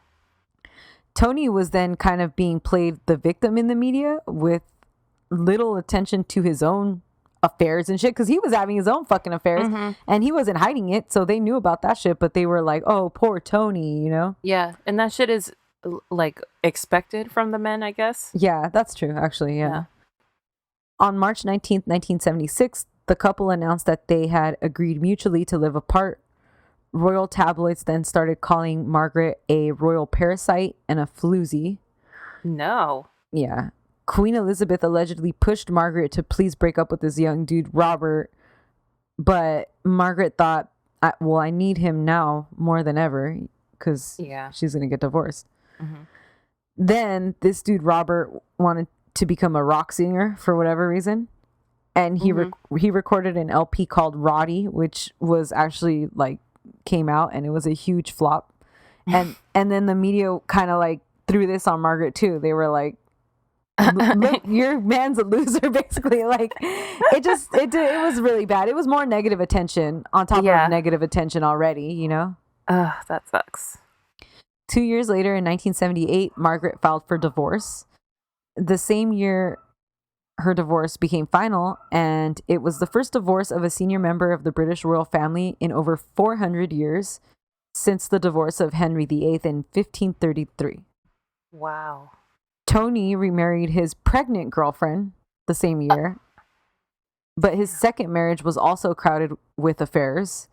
Speaker 3: Tony was then kind of being played the victim in the media with little attention to his own affairs and shit, because he was having his own fucking affairs and he wasn't hiding it, so they knew about that shit, but they were like, oh, poor Tony, you know?
Speaker 1: Yeah, and that shit is like expected from the men, I guess.
Speaker 3: Yeah, that's true, actually. Yeah. On March 19th, 1976, the couple announced that they had agreed mutually to live apart. Royal tabloids then started calling Margaret a royal parasite and a floozy.
Speaker 1: No.
Speaker 3: Yeah. Queen Elizabeth allegedly pushed Margaret to please break up with this young dude, Robert. But Margaret thought, I need him now more than ever, because she's going to get divorced. Mm-hmm. Then this dude, Robert, wanted to become a rock singer for whatever reason. And he recorded an LP called Roddy, which was actually like came out, and it was a huge flop. And then the media kind of like threw this on Margaret too. They were like, look, your man's a loser, basically. Like it was really bad. It was more negative attention on top of negative attention already, you know?
Speaker 1: That sucks.
Speaker 3: 2 years later, in 1978, Margaret filed for divorce. The same year, her divorce became final, and it was the first divorce of a senior member of the British royal family in over 400 years, since the divorce of Henry VIII in 1533.
Speaker 1: Wow.
Speaker 3: Tony remarried his pregnant girlfriend the same year, but his second marriage was also crowded with affairs.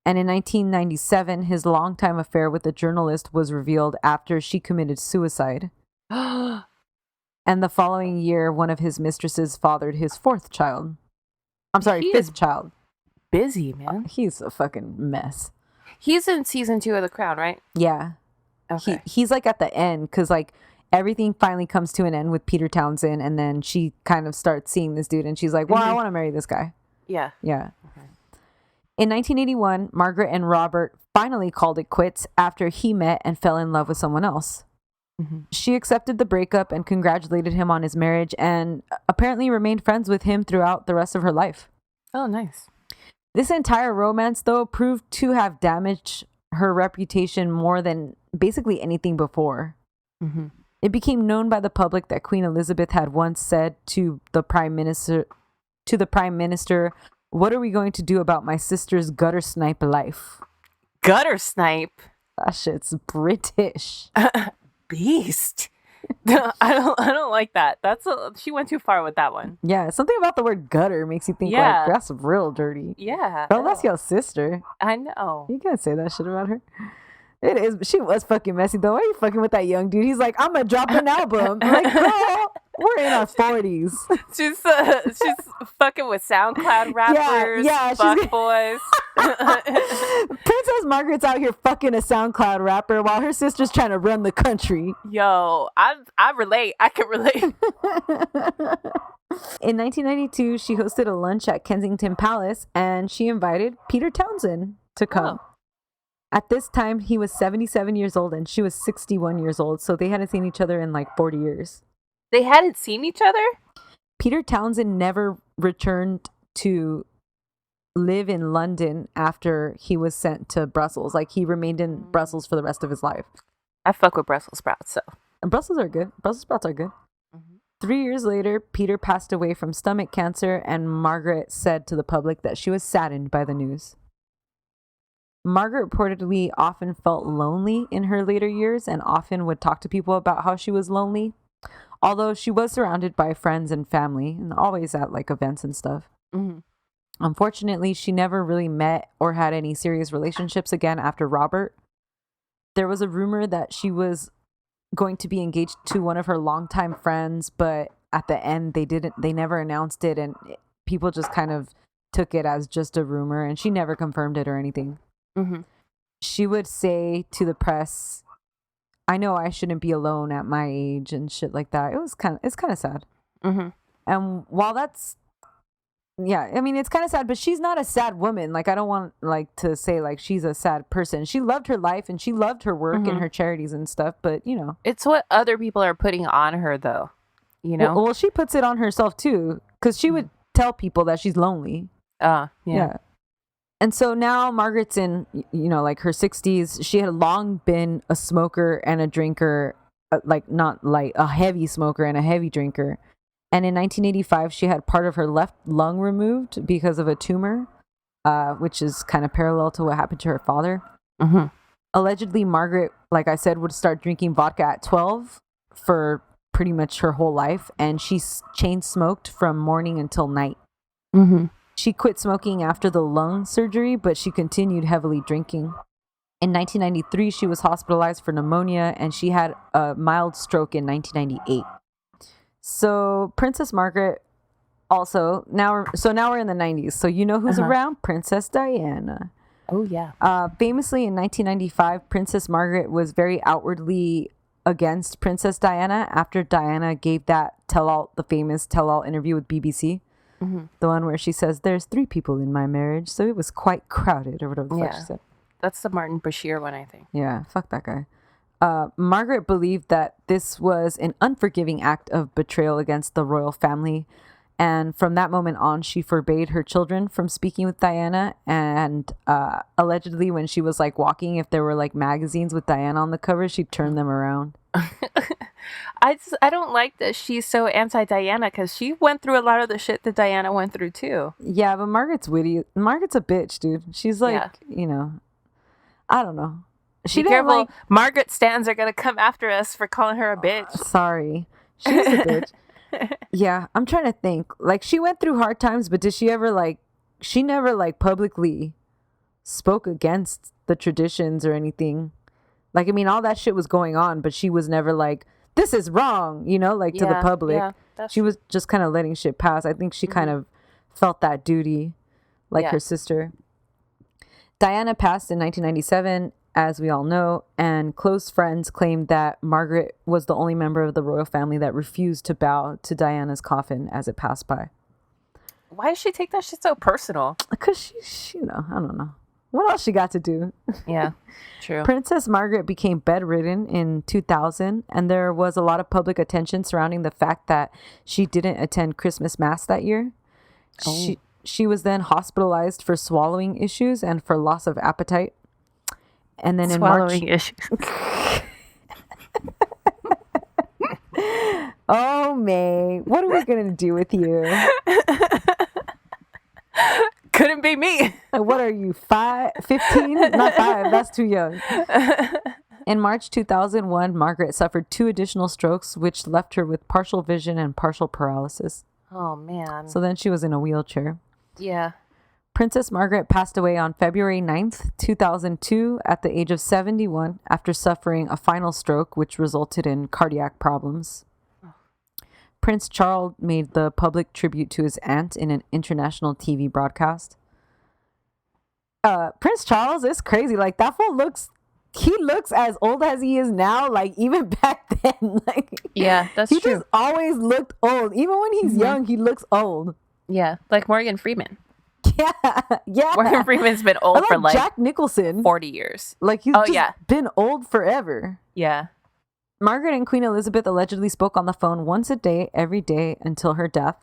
Speaker 3: And in 1997, his longtime affair with a journalist was revealed after she committed suicide. And the following year, one of his mistresses fathered his fifth child.
Speaker 1: Busy, man.
Speaker 3: He's a fucking mess.
Speaker 1: He's in season 2 of The Crown, right?
Speaker 3: Yeah.
Speaker 1: Okay.
Speaker 3: He's like at the end, because like everything finally comes to an end with Peter Townsend, and then she kind of starts seeing this dude, and she's like, well, I want to marry this guy.
Speaker 1: Yeah.
Speaker 3: Yeah. Okay. In 1981, Margaret and Robert finally called it quits after he met and fell in love with someone else. Mm-hmm. She accepted the breakup and congratulated him on his marriage, and apparently remained friends with him throughout the rest of her life.
Speaker 1: Oh, nice.
Speaker 3: This entire romance, though, proved to have damaged her reputation more than basically anything before. Mm-hmm. It became known by the public that Queen Elizabeth had once said to the Prime Minister, "What are we going to do about my sister's guttersnipe life?"
Speaker 1: Guttersnipe?
Speaker 3: That shit's British.
Speaker 1: Beast. I don't like that. She went too far with that one.
Speaker 3: Yeah, something about the word gutter makes you think like that's real dirty.
Speaker 1: Yeah.
Speaker 3: Oh, that's your sister.
Speaker 1: I know.
Speaker 3: You can't say that shit about her. It is. She was fucking messy though. Why are you fucking with that young dude? He's like, I'm gonna drop an album. I'm like, girl, we're in our 40s.
Speaker 1: She's fucking with SoundCloud rappers. Yeah, fuck boys.
Speaker 3: Princess Margaret's out here fucking a SoundCloud rapper while her sister's trying to run the country.
Speaker 1: Yo, I relate. I can relate.
Speaker 3: In 1992, she hosted a lunch at Kensington Palace, and she invited Peter Townsend to come. Oh. At this time, he was 77 years old and she was 61 years old, so they hadn't seen each other in like 40 years.
Speaker 1: They hadn't seen each other?
Speaker 3: Peter Townsend never returned to live in London after he was sent to Brussels. Like, he remained in Brussels for the rest of his life.
Speaker 1: I fuck with Brussels sprouts, so.
Speaker 3: And Brussels are good. Brussels sprouts are good. Mm-hmm. 3 years later, Peter passed away from stomach cancer, and Margaret said to the public that she was saddened by the news. Margaret reportedly often felt lonely in her later years and often would talk to people about how she was lonely, although she was surrounded by friends and family and always at like events and stuff. Mm-hmm. Unfortunately, she never really met or had any serious relationships again after Robert. There was a rumor that she was going to be engaged to one of her longtime friends, but at the end they never announced it, and people just kind of took it as just a rumor, and she never confirmed it or anything. Mm-hmm. She would say to the press, "I know I shouldn't be alone at my age," and shit like that. It's kind of sad. Mm-hmm. And while that's Yeah, I mean, it's kind of sad, but she's not a sad woman. Like, I don't want like to say like she's a sad person. She loved her life and she loved her work and her charities and stuff, but
Speaker 1: It's what other people are putting on her, though.
Speaker 3: well, she puts it on herself too, because she would tell people that she's lonely.
Speaker 1: Yeah.
Speaker 3: And so now Margaret's in, like her 60s. She had long been a smoker and a drinker, like not like a heavy smoker and a heavy drinker. And in 1985, she had part of her left lung removed because of a tumor, which is kind of parallel to what happened to her father.
Speaker 1: Mm-hmm.
Speaker 3: Allegedly, Margaret, like I said, would start drinking vodka at 12 for pretty much her whole life. And she chain smoked from morning until night.
Speaker 1: Mm-hmm.
Speaker 3: She quit smoking after the lung surgery, but she continued heavily drinking. In 1993, she was hospitalized for pneumonia, and she had a mild stroke in 1998. So Princess Margaret also, now we're in the 90s. So you know who's around? Princess Diana.
Speaker 1: Oh, yeah.
Speaker 3: Famously in 1995, Princess Margaret was very outwardly against Princess Diana after Diana gave that the famous tell-all interview with BBC. Mm-hmm. The one where she says, "There's 3 people in my marriage, so it was quite crowded," or whatever the fuck she said.
Speaker 1: That's the Martin Bashir one, I think.
Speaker 3: Yeah, fuck that guy. Margaret believed that this was an unforgiving act of betrayal against the royal family. And from that moment on, she forbade her children from speaking with Diana. And allegedly, when she was like walking, if there were like magazines with Diana on the cover, she'd turn them around.
Speaker 1: I don't like that she's so anti-Diana, because she went through a lot of the shit that Diana went through too.
Speaker 3: Yeah, but Margaret's witty. Margaret's a bitch, dude. She's like, I don't know.
Speaker 1: Be careful. Margaret stans are gonna come after us for calling her a bitch.
Speaker 3: Sorry. She's a bitch. Yeah, I'm trying to think. Like, she went through hard times, but did she ever she never publicly spoke against the traditions or anything. Like, I mean, all that shit was going on, but she was never like, this is wrong, to the public. Yeah, she was just kind of letting shit pass. I think she kind of felt that duty, like her sister. Diana passed in 1997, as we all know, and close friends claimed that Margaret was the only member of the royal family that refused to bow to Diana's coffin as it passed by.
Speaker 1: Why does she take that shit so personal?
Speaker 3: Because she, I don't know. What else she got to do?
Speaker 1: Yeah, true.
Speaker 3: Princess Margaret became bedridden in 2000, and there was a lot of public attention surrounding the fact that she didn't attend Christmas Mass that year. Oh. She was then hospitalized for swallowing issues and for loss of appetite. And then
Speaker 1: swallowing issues.
Speaker 3: Oh, May, what are we going to do with you?
Speaker 1: Couldn't be me.
Speaker 3: What are you, 15? Not 5, that's too young. In March 2001, Margaret suffered 2 additional strokes, which left her with partial vision and partial paralysis.
Speaker 1: Oh, man.
Speaker 3: So then she was in a wheelchair.
Speaker 1: Yeah.
Speaker 3: Princess Margaret passed away on February 9th, 2002, at the age of 71 after suffering a final stroke, which resulted in cardiac problems. Prince Charles made the public tribute to his aunt in an international TV broadcast. Prince Charles is crazy. Like, that fool he looks as old as he is now, like, even back then.
Speaker 1: Yeah, that's true.
Speaker 3: He just always looked old. Even when he's young, he looks old.
Speaker 1: Yeah, like Morgan Freeman.
Speaker 3: Yeah.
Speaker 1: Morgan Freeman's been old for
Speaker 3: Jack Nicholson.
Speaker 1: 40 years.
Speaker 3: Like, he's been old forever.
Speaker 1: Yeah.
Speaker 3: Margaret and Queen Elizabeth allegedly spoke on the phone once a day, every day until her death.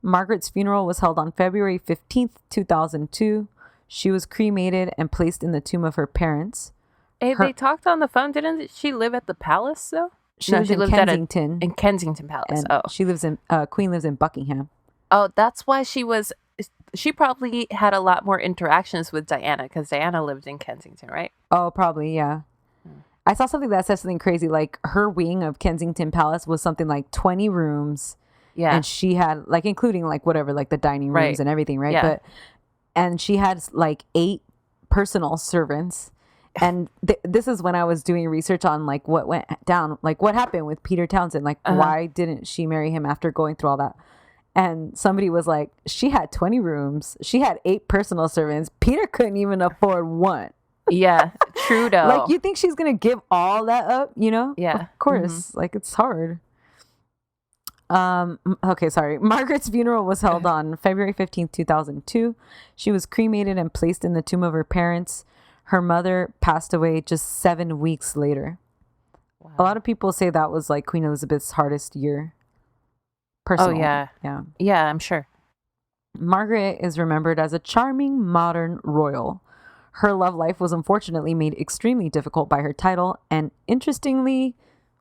Speaker 3: Margaret's funeral was held on February 15th, 2002. She was cremated and placed in the tomb of her parents.
Speaker 1: Hey, they talked on the phone. Didn't she live at the palace, though?
Speaker 3: She lived in Kensington.
Speaker 1: In Kensington Palace.
Speaker 3: And she lives in Queen lives in Buckingham.
Speaker 1: Oh, that's why she probably had a lot more interactions with Diana, because Diana lived in Kensington, right?
Speaker 3: Oh, probably, yeah. I saw something that said something crazy, like her wing of Kensington Palace was something like 20 rooms. Yeah. And she had, like, including, like, whatever, like the dining rooms and everything, right? Yeah. And she had, like, 8 personal servants. And this is when I was doing research on, like, what went down, like, what happened with Peter Townsend. Like, why didn't she marry him after going through all that? And somebody was like, she had 20 rooms. She had 8 personal servants. Peter couldn't even afford 1.
Speaker 1: Yeah, true though.
Speaker 3: Like, you think she's going to give all that up, Yeah. Of course. Like, it's hard. Okay, sorry. Margaret's funeral was held on February 15th, 2002. She was cremated and placed in the tomb of her parents. Her mother passed away just 7 weeks later.
Speaker 1: Wow.
Speaker 3: A lot of people say that was like Queen Elizabeth's hardest year. Personally.
Speaker 1: Oh, yeah.
Speaker 3: Yeah.
Speaker 1: Yeah, I'm sure.
Speaker 3: Margaret is remembered as a charming modern royal. Her love life was unfortunately made extremely difficult by her title, and interestingly,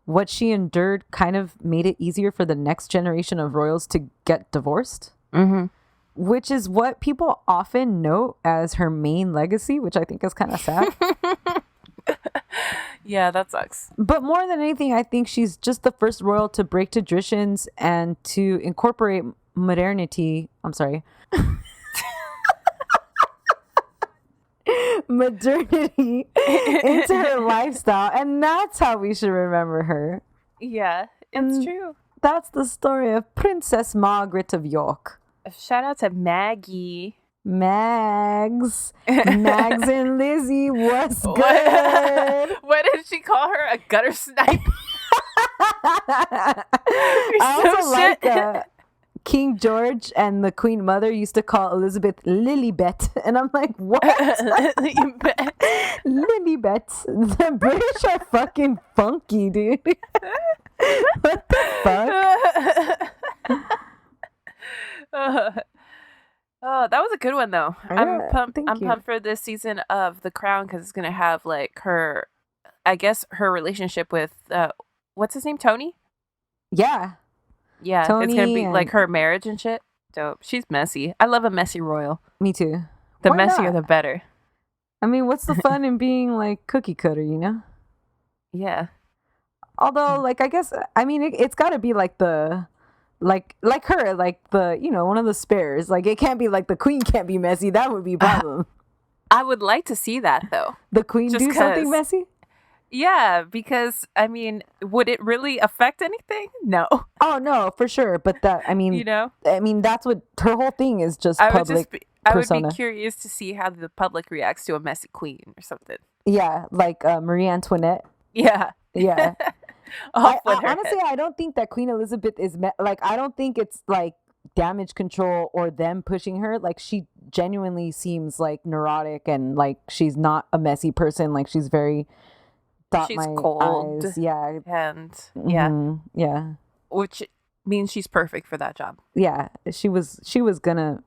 Speaker 3: what she endured kind of made it easier for the next generation of royals to get divorced, which is what people often note as her main legacy, which I think is kind of sad.
Speaker 1: Yeah, that sucks.
Speaker 3: But more than anything, I think she's just the first royal to break traditions and to incorporate modernity. I'm sorry. Modernity into her lifestyle. And that's how we should remember her.
Speaker 1: Yeah, it's true.
Speaker 3: That's the story of Princess Margaret of York.
Speaker 1: Shout out to Maggie.
Speaker 3: Mags and Lizzie, what's good?
Speaker 1: What did she call her? A guttersnipe?
Speaker 3: I also like King George and the Queen Mother used to call Elizabeth Lilybet, and I'm like, what? Lilybet. The British are fucking funky, dude. What the fuck?
Speaker 1: Oh, that was a good one though. I'm pumped.
Speaker 3: Thank
Speaker 1: I'm
Speaker 3: you.
Speaker 1: pumped for this season of The Crown because it's gonna have like her, I guess her relationship with what's his name, Tony?
Speaker 3: Yeah.
Speaker 1: Yeah,
Speaker 3: Tony
Speaker 1: it's gonna be
Speaker 3: and-
Speaker 1: like her marriage and shit. Dope. She's messy. I love a messy royal.
Speaker 3: Me too.
Speaker 1: The
Speaker 3: Why
Speaker 1: messier,
Speaker 3: not?
Speaker 1: the better.
Speaker 3: I mean, what's the fun in being like cookie cutter, you know?
Speaker 1: Yeah.
Speaker 3: Although, like, I guess, I mean, it's got to be like the, like her, like the, you know, one of the spares. Like, it can't be like the queen can't be messy. That would be a problem.
Speaker 1: I would like to see that though.
Speaker 3: The queen
Speaker 1: just
Speaker 3: do something
Speaker 1: 'cause.
Speaker 3: messy?
Speaker 1: Yeah, because I mean, would it really affect anything? No.
Speaker 3: Oh no, for sure. But that, I mean,
Speaker 1: You know,
Speaker 3: that's what her whole thing is. Just
Speaker 1: I would
Speaker 3: public
Speaker 1: I
Speaker 3: persona.
Speaker 1: would be curious to see how the public reacts to a messy queen or something.
Speaker 3: Yeah, like Marie Antoinette.
Speaker 1: Yeah.
Speaker 3: Yeah.
Speaker 1: Off with her
Speaker 3: Honestly,
Speaker 1: head.
Speaker 3: I don't think that Queen Elizabeth is like. I don't think it's like damage control or them pushing her. Like, she genuinely seems like neurotic and like she's not a messy person. Like, she's very. Dot
Speaker 1: She's
Speaker 3: my
Speaker 1: cold.
Speaker 3: eyes. Yeah.
Speaker 1: And yeah,
Speaker 3: Mhm. Yeah.
Speaker 1: which means she's perfect for that job.
Speaker 3: Yeah. She was gonna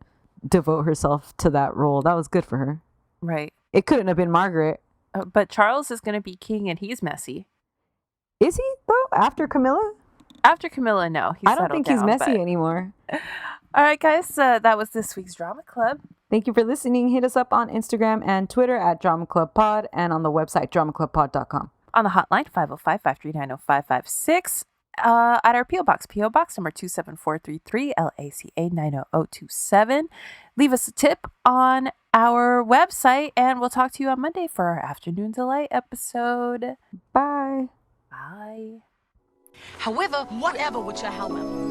Speaker 3: devote herself to that role. That was good for her.
Speaker 1: Right.
Speaker 3: It couldn't have been Margaret.
Speaker 1: But Charles is going to be king and he's messy.
Speaker 3: Is he though? After Camilla?
Speaker 1: After Camilla, no. He's
Speaker 3: I don't
Speaker 1: settled
Speaker 3: think he's
Speaker 1: down,
Speaker 3: messy
Speaker 1: but-
Speaker 3: anymore.
Speaker 1: All right, guys. That was this week's Drama Club.
Speaker 3: Thank you for listening. Hit us up on Instagram and Twitter at Drama Club Pod and on the website dramaclubpod.com.
Speaker 1: On the hotline, 505-539-0556. At our P.O. Box, P.O. Box number 27433, LACA 90027. Leave us a tip on our website, and we'll talk to you on Monday for our Afternoon Delight episode.
Speaker 3: Bye.
Speaker 1: Bye.
Speaker 5: However, whatever with your however.